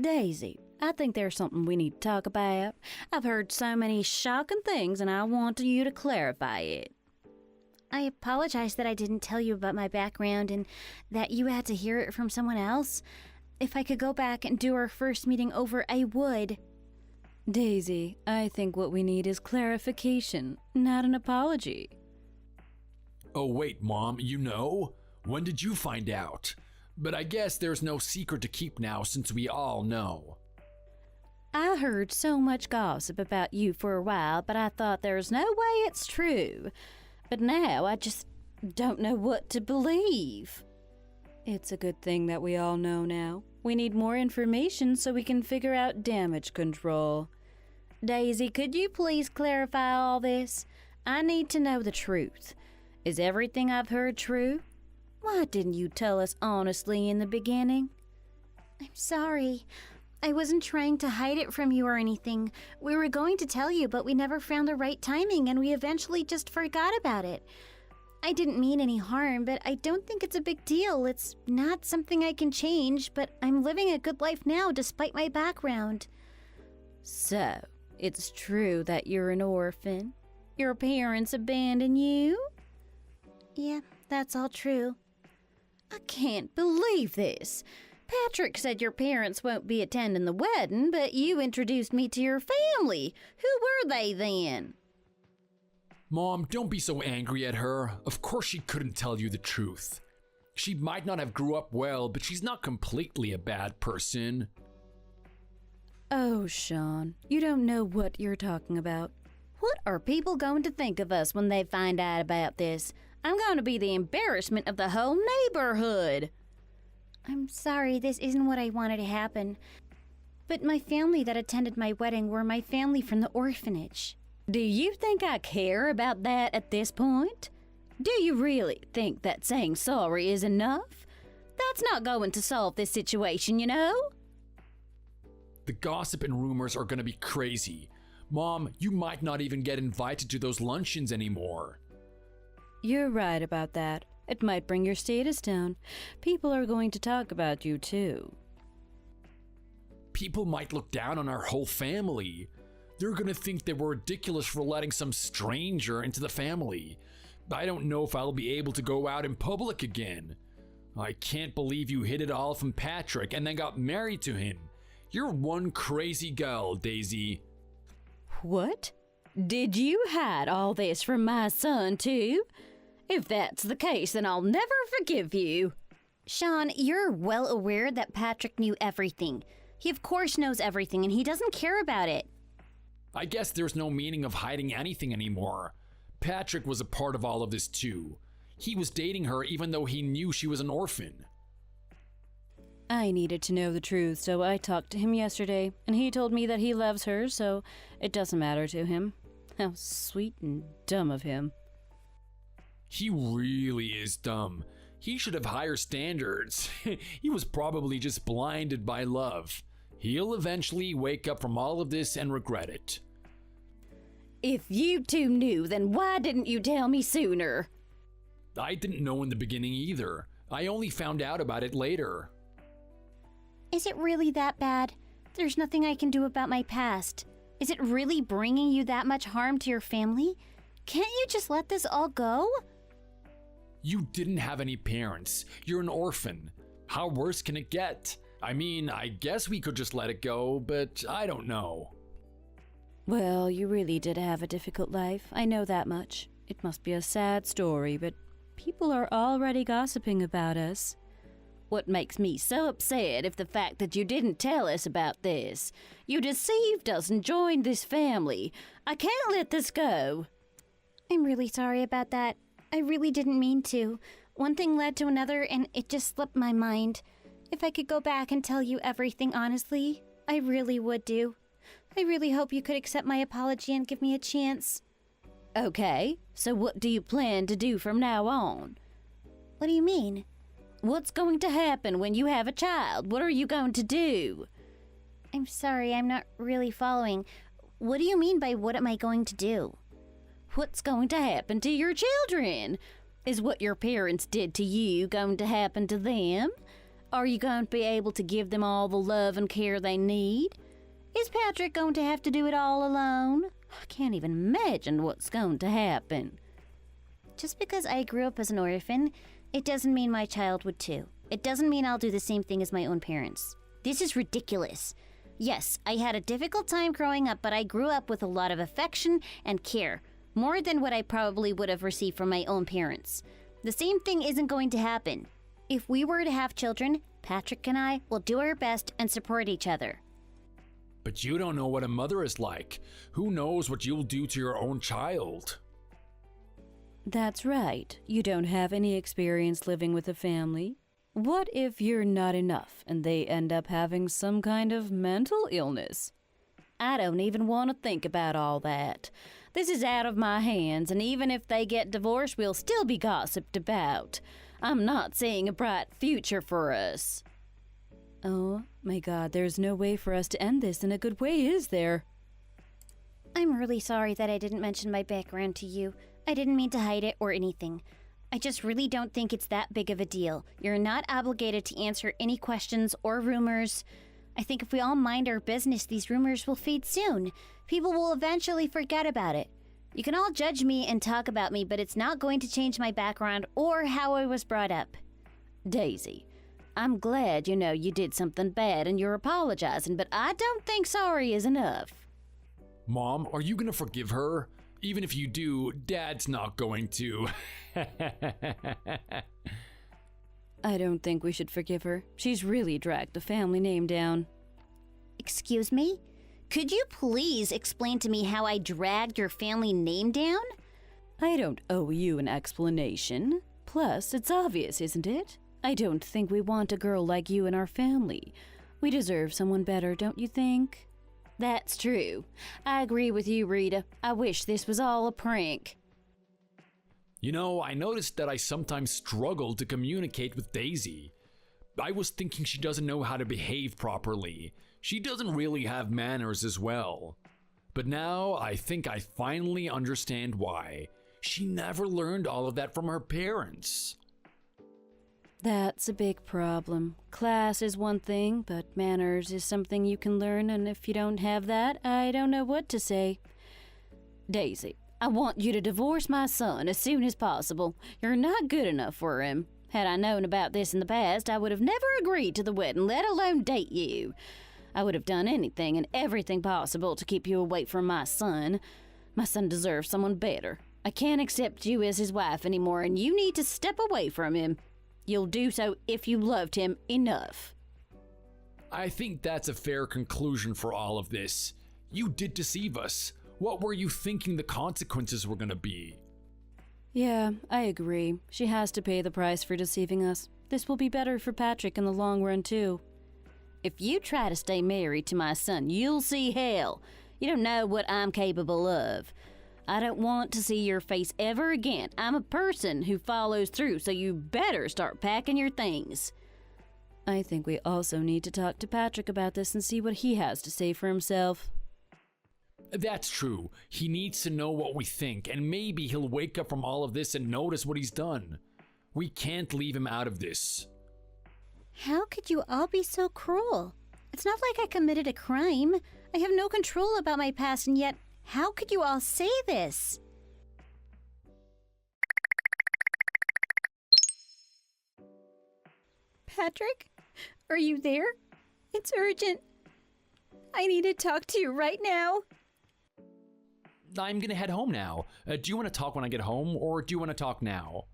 Daisy, I think there's something we need to talk about. I've heard so many shocking things and I want you to clarify it. I apologize that I didn't tell you about my background and that you had to hear it from someone else. If I could go back and do our first meeting over, I would. Daisy, I think what we need is clarification, not an apology. Oh, wait, Mom, you know? When did you find out? But I guess there's no secret to keep now since we all know. I heard so much gossip about you for a while, but I thought there's no way it's true. But now I just don't know what to believe. It's a good thing that we all know now. We need more information so we can figure out damage control. Daisy, could you please clarify all this? I need to know the truth. Is everything I've heard true? Why didn't you tell us honestly in the beginning? I'm sorry. I wasn't trying to hide it from you or anything. We were going to tell you, but we never found the right timing and we eventually just forgot about it. I didn't mean any harm, but I don't think it's a big deal. It's not something I can change, but I'm living a good life now despite my background. So, it's true that you're an orphan? Your parents abandoned you? Yeah, that's all true. I can't believe this. Patrick said your parents won't be attending the wedding, but you introduced me to your family. Who were they then? Mom, don't be so angry at her. Of course she couldn't tell you the truth. She might not have grew up well, but she's not completely a bad person. Oh, Sean, you don't know what you're talking about. What are people going to think of us when they find out about this? I'm going to be the embarrassment of the whole neighborhood. I'm sorry, this isn't what I wanted to happen. But my family that attended my wedding were my family from the orphanage. Do you think I care about that at this point? Do you really think that saying sorry is enough? That's not going to solve this situation, you know? The gossip and rumors are gonna be crazy. Mom, you might not even get invited to those luncheons anymore. You're right about that. It might bring your status down. People are going to talk about you, too. People might look down on our whole family. They're gonna think that we're ridiculous for letting some stranger into the family. I don't know if I'll be able to go out in public again. I can't believe you hid it all from Patrick and then got married to him. You're one crazy girl, Daisy. What? Did you hide all this from my son, too? If that's the case, then I'll never forgive you. Sean, you're well aware that Patrick knew everything. He of course knows everything and he doesn't care about it. I guess there's no meaning of hiding anything anymore. Patrick was a part of all of this too. He was dating her even though he knew she was an orphan. I needed to know the truth, so I talked to him yesterday, and he told me that he loves her, so it doesn't matter to him. How sweet and dumb of him. He really is dumb. He should have higher standards. He was probably just blinded by love. He'll eventually wake up from all of this and regret it. If you two knew, then why didn't you tell me sooner? I didn't know in the beginning either. I only found out about it later. Is it really that bad? There's nothing I can do about my past. Is it really bringing you that much harm to your family? Can't you just let this all go? You didn't have any parents. You're an orphan. How worse can it get? I mean, I guess we could just let it go, but I don't know. Well, you really did have a difficult life. I know that much. It must be a sad story, but people are already gossiping about us. What makes me so upset is the fact that you didn't tell us about this. You deceived us and joined this family. I can't let this go. I'm really sorry about that. I really didn't mean to. One thing led to another and it just slipped my mind. If I could go back and tell you everything honestly, I really would do. I really hope you could accept my apology and give me a chance. Okay, so what do you plan to do from now on? What do you mean? What's going to happen when you have a child? What are you going to do? I'm sorry, I'm not really following. What do you mean by what am I going to do? What's going to happen to your children? Is what your parents did to you going to happen to them? Are you going to be able to give them all the love and care they need? Is Patrick going to have to do it all alone? I can't even imagine what's going to happen. Just because I grew up as an orphan, it doesn't mean my child would too. It doesn't mean I'll do the same thing as my own parents. This is ridiculous. Yes, I had a difficult time growing up, but I grew up with a lot of affection and care, more than what I probably would have received from my own parents. The same thing isn't going to happen. If we were to have children, Patrick and I will do our best and support each other. But you don't know what a mother is like. Who knows what you'll do to your own child? That's right. You don't have any experience living with a family. What if you're not enough and they end up having some kind of mental illness? I don't even want to think about all that. This is out of my hands, and even if they get divorced, we'll still be gossiped about. I'm not seeing a bright future for us. Oh, my God, there's no way for us to end this in a good way, is there? I'm really sorry that I didn't mention my background to you. I didn't mean to hide it or anything. I just really don't think it's that big of a deal. You're not obligated to answer any questions or rumors. I think if we all mind our business, these rumors will fade soon. People will eventually forget about it. You can all judge me and talk about me, but it's not going to change my background or how I was brought up. Daisy, I'm glad you did something bad and you're apologizing, but I don't think sorry is enough. Mom, are you gonna forgive her? Even if you do, Dad's not going to. I don't think we should forgive her. She's really dragged the family name down. Excuse me? Could you please explain to me how I dragged your family name down? I don't owe you an explanation. Plus, it's obvious, isn't it? I don't think we want a girl like you in our family. We deserve someone better, don't you think? That's true. I agree with you, Rita. I wish this was all a prank. You know, I noticed that I sometimes struggle to communicate with Daisy. I was thinking she doesn't know how to behave properly. She doesn't really have manners as well. But now I think I finally understand why. She never learned all of that from her parents. That's a big problem. Class is one thing, but manners is something you can learn, and if you don't have that, I don't know what to say. Daisy, I want you to divorce my son as soon as possible. You're not good enough for him. Had I known about this in the past, I would have never agreed to the wedding, let alone date you. I would have done anything and everything possible to keep you away from my son. My son deserves someone better. I can't accept you as his wife anymore, and you need to step away from him. You'll do so if you loved him enough. I think that's a fair conclusion for all of this. You did deceive us. What were you thinking the consequences were gonna be? Yeah, I agree. She has to pay the price for deceiving us. This will be better for Patrick in the long run, too. If you try to stay married to my son, you'll see hell. You don't know what I'm capable of. I don't want to see your face ever again. I'm a person who follows through, so you better start packing your things. I think we also need to talk to Patrick about this and see what he has to say for himself. That's true. He needs to know what we think, and maybe he'll wake up from all of this and notice what he's done. We can't leave him out of this. How could you all be so cruel? It's not like I committed a crime. I have no control about my past, and yet, how could you all say this? Patrick, are you there? It's urgent. I need to talk to you right now. I'm gonna head home now. Do you want to talk when I get home, or do you want to talk now?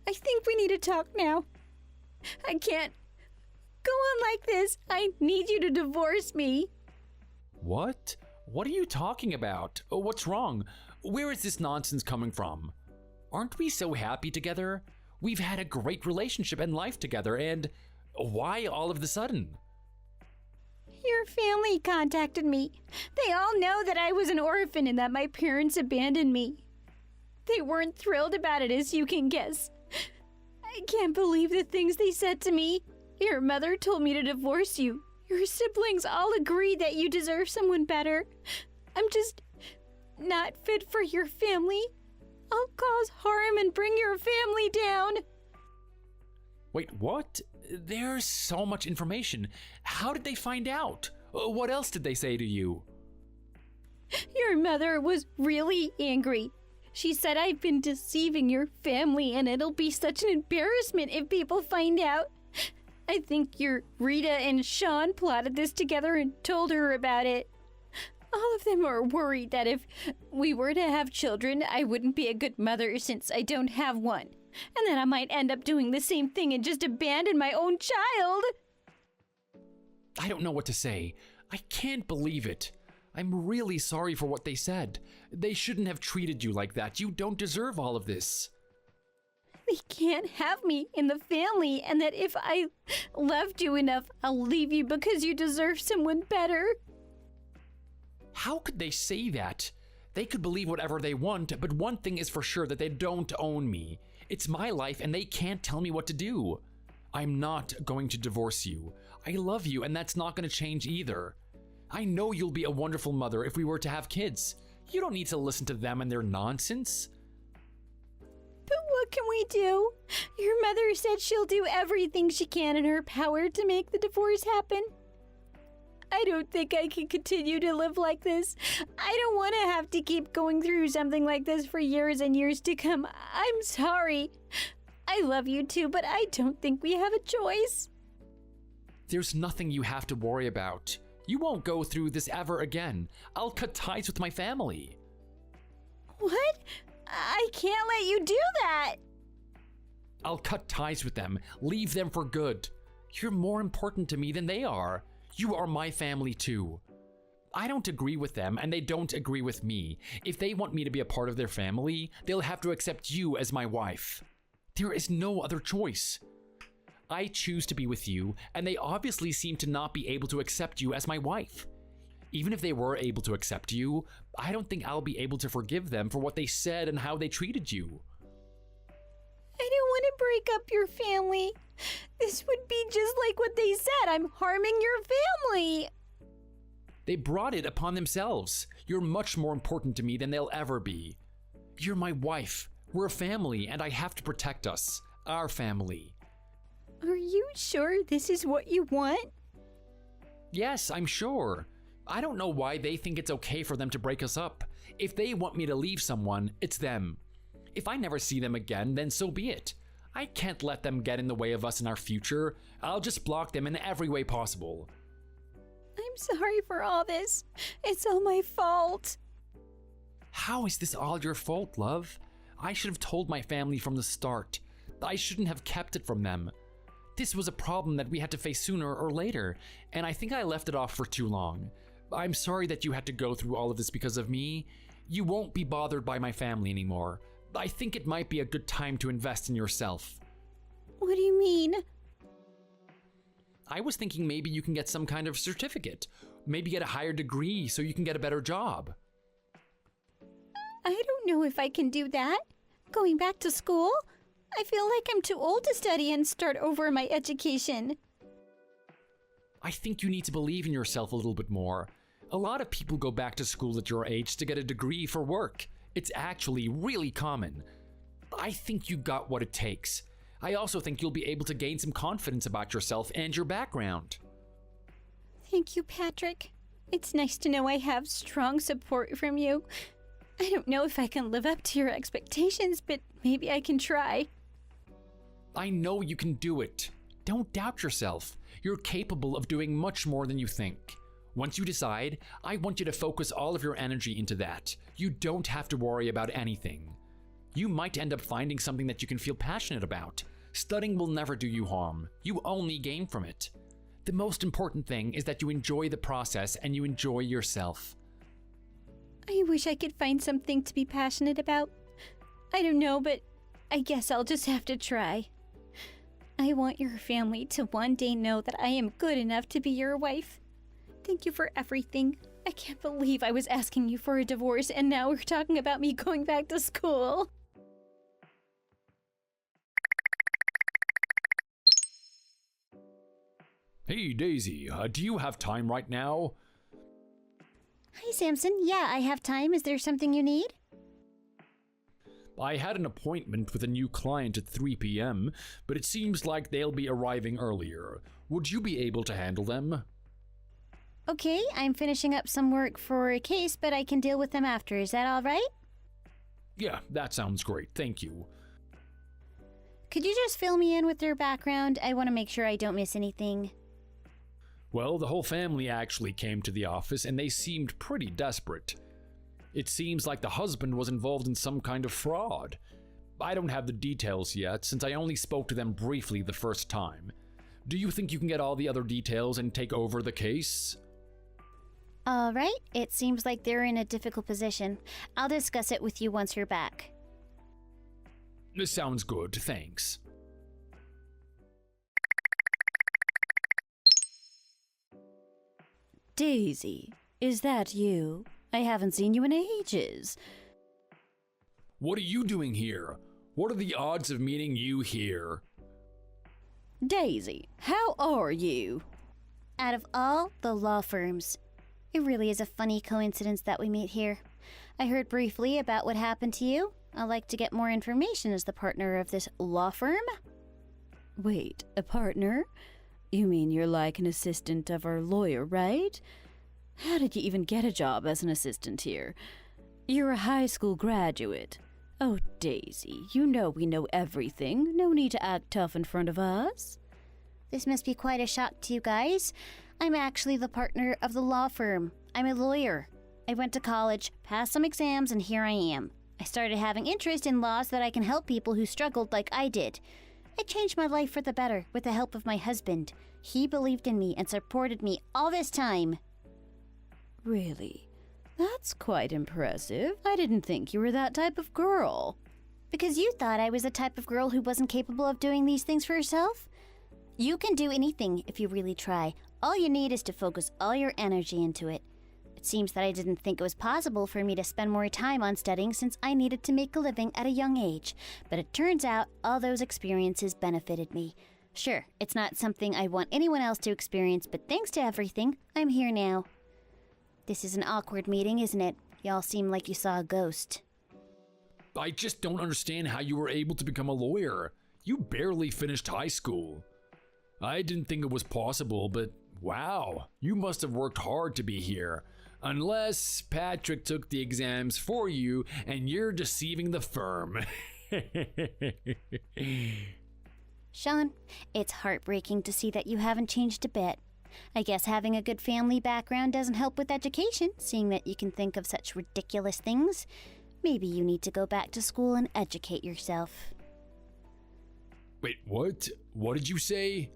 I think we need to talk now. I can't go on like this. I need you to divorce me. What? What are you talking about? What's wrong? Where is this nonsense coming from? Aren't we so happy together? We've had a great relationship and life together, and why all of the sudden? Your family contacted me. They all know that I was an orphan and that my parents abandoned me. They weren't thrilled about it, as you can guess. I can't believe the things they said to me. Your mother told me to divorce you. Your siblings all agree that you deserve someone better. I'm just not fit for your family. I'll cause harm and bring your family down. Wait, what? There's so much information. How did they find out? What else did they say to you? Your mother was really angry. She said I've been deceiving your family and it'll be such an embarrassment if people find out. I think your Rita and Sean plotted this together and told her about it. All of them are worried that if we were to have children, I wouldn't be a good mother since I don't have one. And that I might end up doing the same thing and just abandon my own child. I don't know what to say. I can't believe it. I'm really sorry for what they said. They shouldn't have treated you like that. You don't deserve all of this. They can't have me in the family, and that if I loved you enough, I'll leave you because you deserve someone better. How could they say that? They could believe whatever they want, but one thing is for sure, that they don't own me. It's my life and they can't tell me what to do. I'm not going to divorce you. I love you, and that's not going to change either. I know you'll be a wonderful mother if we were to have kids. You don't need to listen to them and their nonsense. But what can we do? Your mother said she'll do everything she can in her power to make the divorce happen. I don't think I can continue to live like this. I don't want to have to keep going through something like this for years and years to come. I'm sorry. I love you too, but I don't think we have a choice. There's nothing you have to worry about. You won't go through this ever again. I'll cut ties with my family. What? I can't let you do that. I'll cut ties with them, leave them for good. You're more important to me than they are. You are my family too. I don't agree with them, and they don't agree with me. If they want me to be a part of their family, they'll have to accept you as my wife. There is no other choice. I choose to be with you, and they obviously seem to not be able to accept you as my wife. Even if they were able to accept you, I don't think I'll be able to forgive them for what they said and how they treated you. I don't want to break up your family. This would be just like what they said. I'm harming your family. They brought it upon themselves. You're much more important to me than they'll ever be. You're my wife. We're a family, and I have to protect us. Our family. Are you sure this is what you want? Yes, I'm sure. I don't know why they think it's okay for them to break us up. If they want me to leave someone, it's them. If I never see them again, then so be it. I can't let them get in the way of us in our future. I'll just block them in every way possible. I'm sorry for all this. It's all my fault. How is this all your fault, love? I should have told my family from the start. I shouldn't have kept it from them. This was a problem that we had to face sooner or later, and I think I left it off for too long. I'm sorry that you had to go through all of this because of me. You won't be bothered by my family anymore. I think it might be a good time to invest in yourself. What do you mean? I was thinking maybe you can get some kind of certificate. Maybe get a higher degree so you can get a better job. I don't know if I can do that. Going back to school? I feel like I'm too old to study and start over my education. I think you need to believe in yourself a little bit more. A lot of people go back to school at your age to get a degree for work. It's actually really common. I think you got what it takes. I also think you'll be able to gain some confidence about yourself and your background. Thank you, Patrick. It's nice to know I have strong support from you. I don't know if I can live up to your expectations, but maybe I can try. I know you can do it. Don't doubt yourself. You're capable of doing much more than you think. Once you decide, I want you to focus all of your energy into that. You don't have to worry about anything. You might end up finding something that you can feel passionate about. Studying will never do you harm. You only gain from it. The most important thing is that you enjoy the process and you enjoy yourself. I wish I could find something to be passionate about. I don't know, but I guess I'll just have to try. I want your family to one day know that I am good enough to be your wife. Thank you for everything. I can't believe I was asking you for a divorce and now we're talking about me going back to school. Hey Daisy, do you have time right now? Hi, Samson. Yeah, I have time. Is there something you need? I had an appointment with a new client at 3 p.m., but it seems like they'll be arriving earlier. Would you be able to handle them? Okay, I'm finishing up some work for a case, but I can deal with them after. Is that all right? Yeah, that sounds great. Thank you. Could you just fill me in with their background? I want to make sure I don't miss anything. Well, the whole family actually came to the office and they seemed pretty desperate. It seems like the husband was involved in some kind of fraud. I don't have the details yet since I only spoke to them briefly the first time. Do you think you can get all the other details and take over the case? All right, it seems like they're in a difficult position. I'll discuss it with you once you're back. This sounds good, thanks. Daisy, is that you? I haven't seen you in ages. What are you doing here? What are the odds of meeting you here? Daisy, how are you? Out of all the law firms, it really is a funny coincidence that we meet here. I heard briefly about what happened to you. I'd like to get more information as the partner of this law firm. Wait, a partner? You mean you're like an assistant of our lawyer, right? How did you even get a job as an assistant here? You're a high school graduate. Oh, Daisy, you know we know everything. No need to act tough in front of us. This must be quite a shock to you guys. I'm actually the partner of the law firm. I'm a lawyer. I went to college, passed some exams, and here I am. I started having interest in law so that I can help people who struggled like I did. I changed my life for the better with the help of my husband. He believed in me and supported me all this time. Really? That's quite impressive. I didn't think you were that type of girl. Because you thought I was the type of girl who wasn't capable of doing these things for herself? You can do anything if you really try. All you need is to focus all your energy into it. It seems that I didn't think it was possible for me to spend more time on studying since I needed to make a living at a young age. But it turns out all those experiences benefited me. Sure, it's not something I want anyone else to experience, but thanks to everything, I'm here now. This is an awkward meeting, isn't it? Y'all seem like you saw a ghost. I just don't understand how you were able to become a lawyer. You barely finished high school. I didn't think it was possible, but wow, you must have worked hard to be here. Unless Patrick took the exams for you and you're deceiving the firm. Sean, it's heartbreaking to see that you haven't changed a bit. I guess having a good family background doesn't help with education, seeing that you can think of such ridiculous things. Maybe you need to go back to school and educate yourself. Wait, what? What did you say?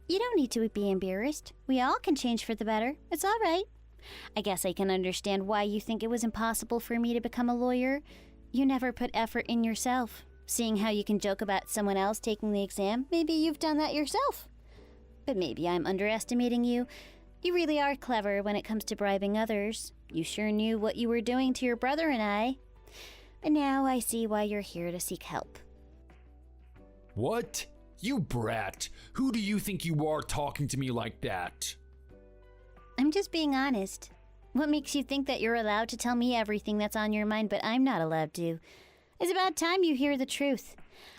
You don't need to be embarrassed. We all can change for the better. It's all right. I guess I can understand why you think it was impossible for me to become a lawyer. You never put effort in yourself. Seeing how you can joke about someone else taking the exam, maybe you've done that yourself. But maybe I'm underestimating you. You really are clever when it comes to bribing others. You sure knew what you were doing to your brother and I. But now I see why you're here to seek help. What? You brat! Who do you think you are talking to me like that? I'm just being honest. What makes you think that you're allowed to tell me everything that's on your mind, but I'm not allowed to? It's about time you hear the truth.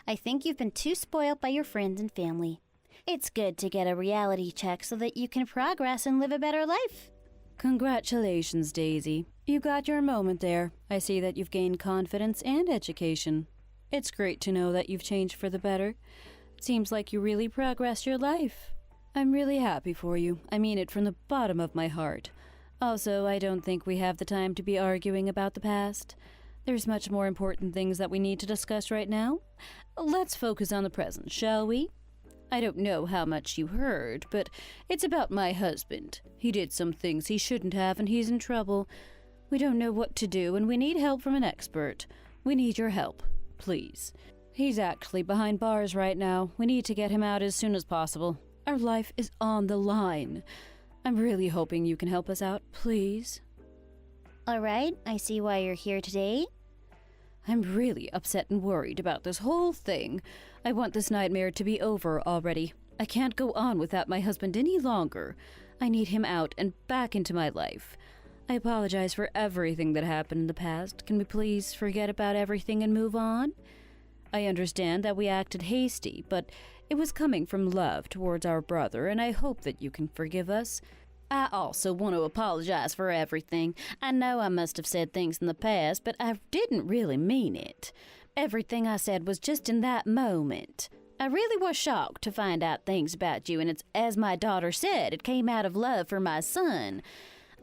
I think you've been too spoiled by your friends and family. It's good to get a reality check so that you can progress and live a better life. Congratulations, Daisy. You got your moment there. I see that you've gained confidence and education. It's great to know that you've changed for the better. Seems like you really progressed your life. I'm really happy for you. I mean it from the bottom of my heart. Also, I don't think we have the time to be arguing about the past. There's much more important things that we need to discuss right now. Let's focus on the present, shall we? I don't know how much you heard, but it's about my husband. He did some things he shouldn't have, and he's in trouble. We don't know what to do, and we need help from an expert. We need your help, please. He's actually behind bars right now. We need to get him out as soon as possible. Our life is on the line. I'm really hoping you can help us out, please. All right, I see why you're here today. I'm really upset and worried about this whole thing. I want this nightmare to be over already. I can't go on without my husband any longer. I need him out and back into my life. I apologize for everything that happened in the past. Can we please forget about everything and move on? I understand that we acted hasty, but it was coming from love towards our brother, and I hope that you can forgive us. I also want to apologize for everything. I know I must have said things in the past, but I didn't really mean it. Everything I said was just in that moment. I really was shocked to find out things about you, and it's as my daughter said, it came out of love for my son.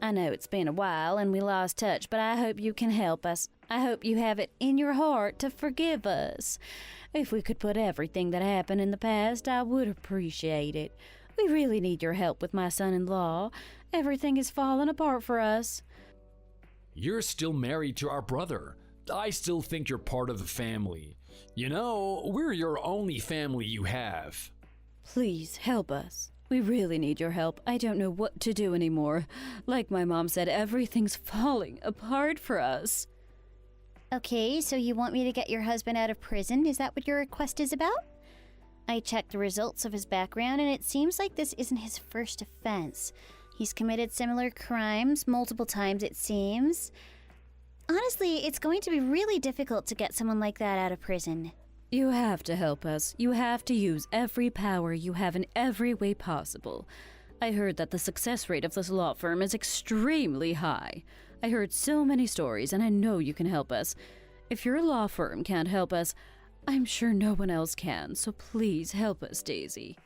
I know it's been a while and we lost touch, but I hope you can help us. I hope you have it in your heart to forgive us. If we could put everything that happened in the past, I would appreciate it. We really need your help with my son-in-law. Everything is falling apart for us. You're still married to our brother. I still think you're part of the family. You know, we're your only family you have. Please help us. We really need your help. I don't know what to do anymore. Like my mom said, everything's falling apart for us. Okay, so you want me to get your husband out of prison? Is that what your request is about? I checked the results of his background, and it seems like this isn't his first offense. He's committed similar crimes multiple times, it seems. Honestly, it's going to be really difficult to get someone like that out of prison. You have to help us. You have to use every power you have in every way possible. I heard that the success rate of this law firm is extremely high. I heard so many stories, and I know you can help us. If your law firm can't help us, I'm sure no one else can, so please help us, Daisy.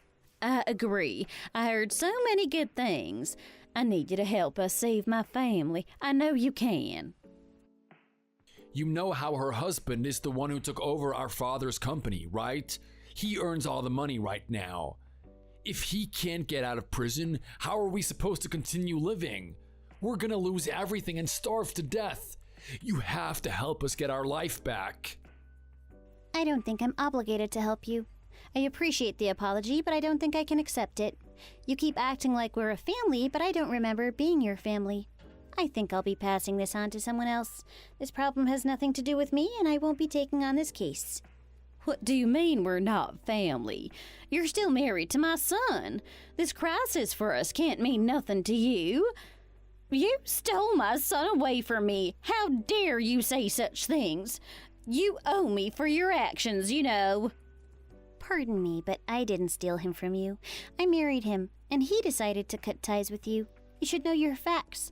I agree. I heard so many good things. I need you to help us save my family. I know you can. You know how her husband is the one who took over our father's company, right? He earns all the money right now. If he can't get out of prison, how are we supposed to continue living? We're gonna lose everything and starve to death. You have to help us get our life back. I don't think I'm obligated to help you. I appreciate the apology, but I don't think I can accept it. You keep acting like we're a family, but I don't remember being your family. I think I'll be passing this on to someone else. This problem has nothing to do with me, and I won't be taking on this case. What do you mean we're not family? You're still married to my son. This crisis for us can't mean nothing to you. You stole my son away from me. How dare you say such things? You owe me for your actions, you know. Pardon me, but I didn't steal him from you. I married him, and he decided to cut ties with you. You should know your facts.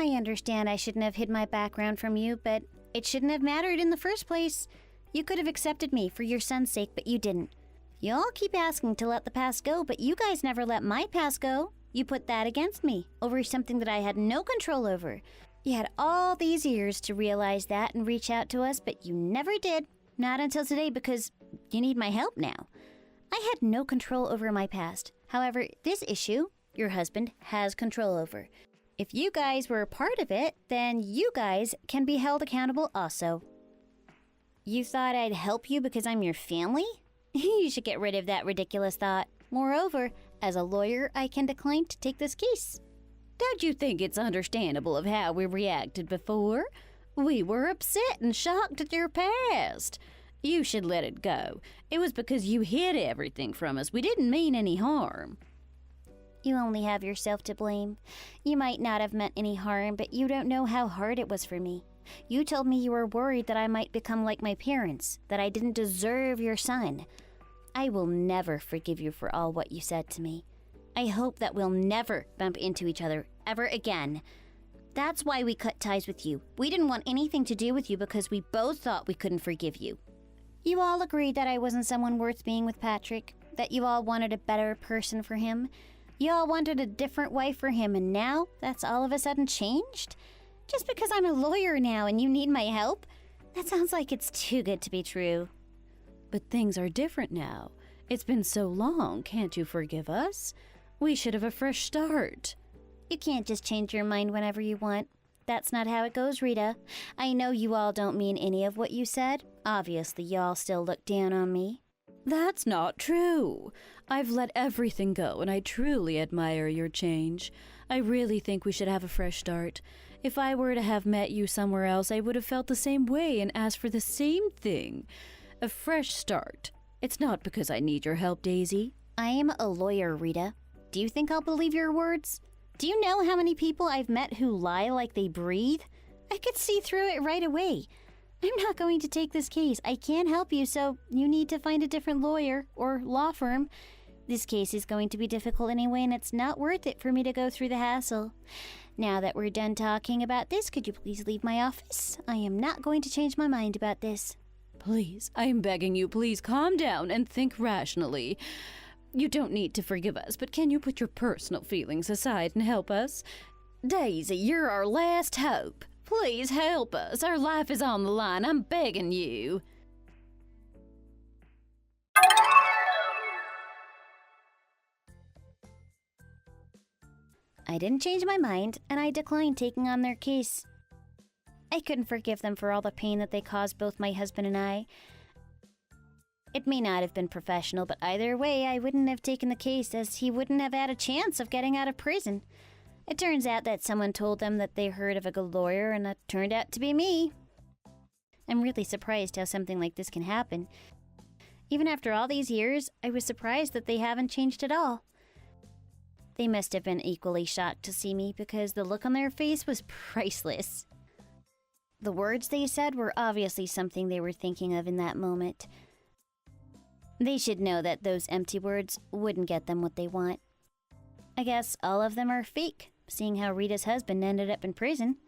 I understand I shouldn't have hid my background from you, but it shouldn't have mattered in the first place. You could have accepted me for your son's sake, but you didn't. You all keep asking to let the past go, but you guys never let my past go. You put that against me, over something that I had no control over. You had all these years to realize that and reach out to us, but you never did. Not until today, because you need my help now. I had no control over my past. However, this issue, your husband has control over. If you guys were a part of it, then you guys can be held accountable also. You thought I'd help you because I'm your family? You should get rid of that ridiculous thought. Moreover, as a lawyer, I can decline to take this case. Don't you think it's understandable of how we reacted before? We were upset and shocked at your past. You should let it go. It was because you hid everything from us. We didn't mean any harm. You only have yourself to blame. You might not have meant any harm, but you don't know how hard it was for me. You told me you were worried that I might become like my parents, that I didn't deserve your son. I will never forgive you for all what you said to me. I hope that we'll never bump into each other ever again. That's why we cut ties with you. We didn't want anything to do with you because we both thought we couldn't forgive you. You all agreed that I wasn't someone worth being with Patrick, that you all wanted a better person for him. You all wanted a different wife for him, and now that's all of a sudden changed? Just because I'm a lawyer now and you need my help? That sounds like it's too good to be true. But things are different now. It's been so long, can't you forgive us? We should have a fresh start. You can't just change your mind whenever you want. That's not how it goes, Rita. I know you all don't mean any of what you said. Obviously, y'all still look down on me. That's not true. I've let everything go, and I truly admire your change. I really think we should have a fresh start. If I were to have met you somewhere else, I would have felt the same way and asked for the same thing. A fresh start. It's not because I need your help, Daisy. I am a lawyer, Rita. Do you think I'll believe your words? Do you know how many people I've met who lie like they breathe? I could see through it right away. I'm not going to take this case. I can't help you, so you need to find a different lawyer or law firm. This case is going to be difficult anyway, and it's not worth it for me to go through the hassle. Now that we're done talking about this, could you please leave my office? I am not going to change my mind about this. Please, I am begging you, please calm down and think rationally. You don't need to forgive us, but can you put your personal feelings aside and help us? Daisy, you're our last hope. Please help us. Our life is on the line. I'm begging you. I didn't change my mind, and I declined taking on their case. I couldn't forgive them for all the pain that they caused both my husband and I. It may not have been professional, but either way, I wouldn't have taken the case, as he wouldn't have had a chance of getting out of prison. It turns out that someone told them that they heard of a good lawyer, and it turned out to be me. I'm really surprised how something like this can happen. Even after all these years, I was surprised that they haven't changed at all. They must have been equally shocked to see me, because the look on their face was priceless. The words they said were obviously something they were thinking of in that moment. They should know that those empty words wouldn't get them what they want. I guess all of them are fake, seeing how Rita's husband ended up in prison.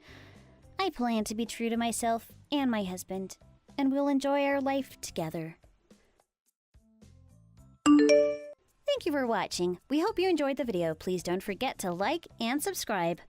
I plan to be true to myself and my husband, and we'll enjoy our life together. Thank you for watching. We hope you enjoyed the video. Please don't forget to like and subscribe.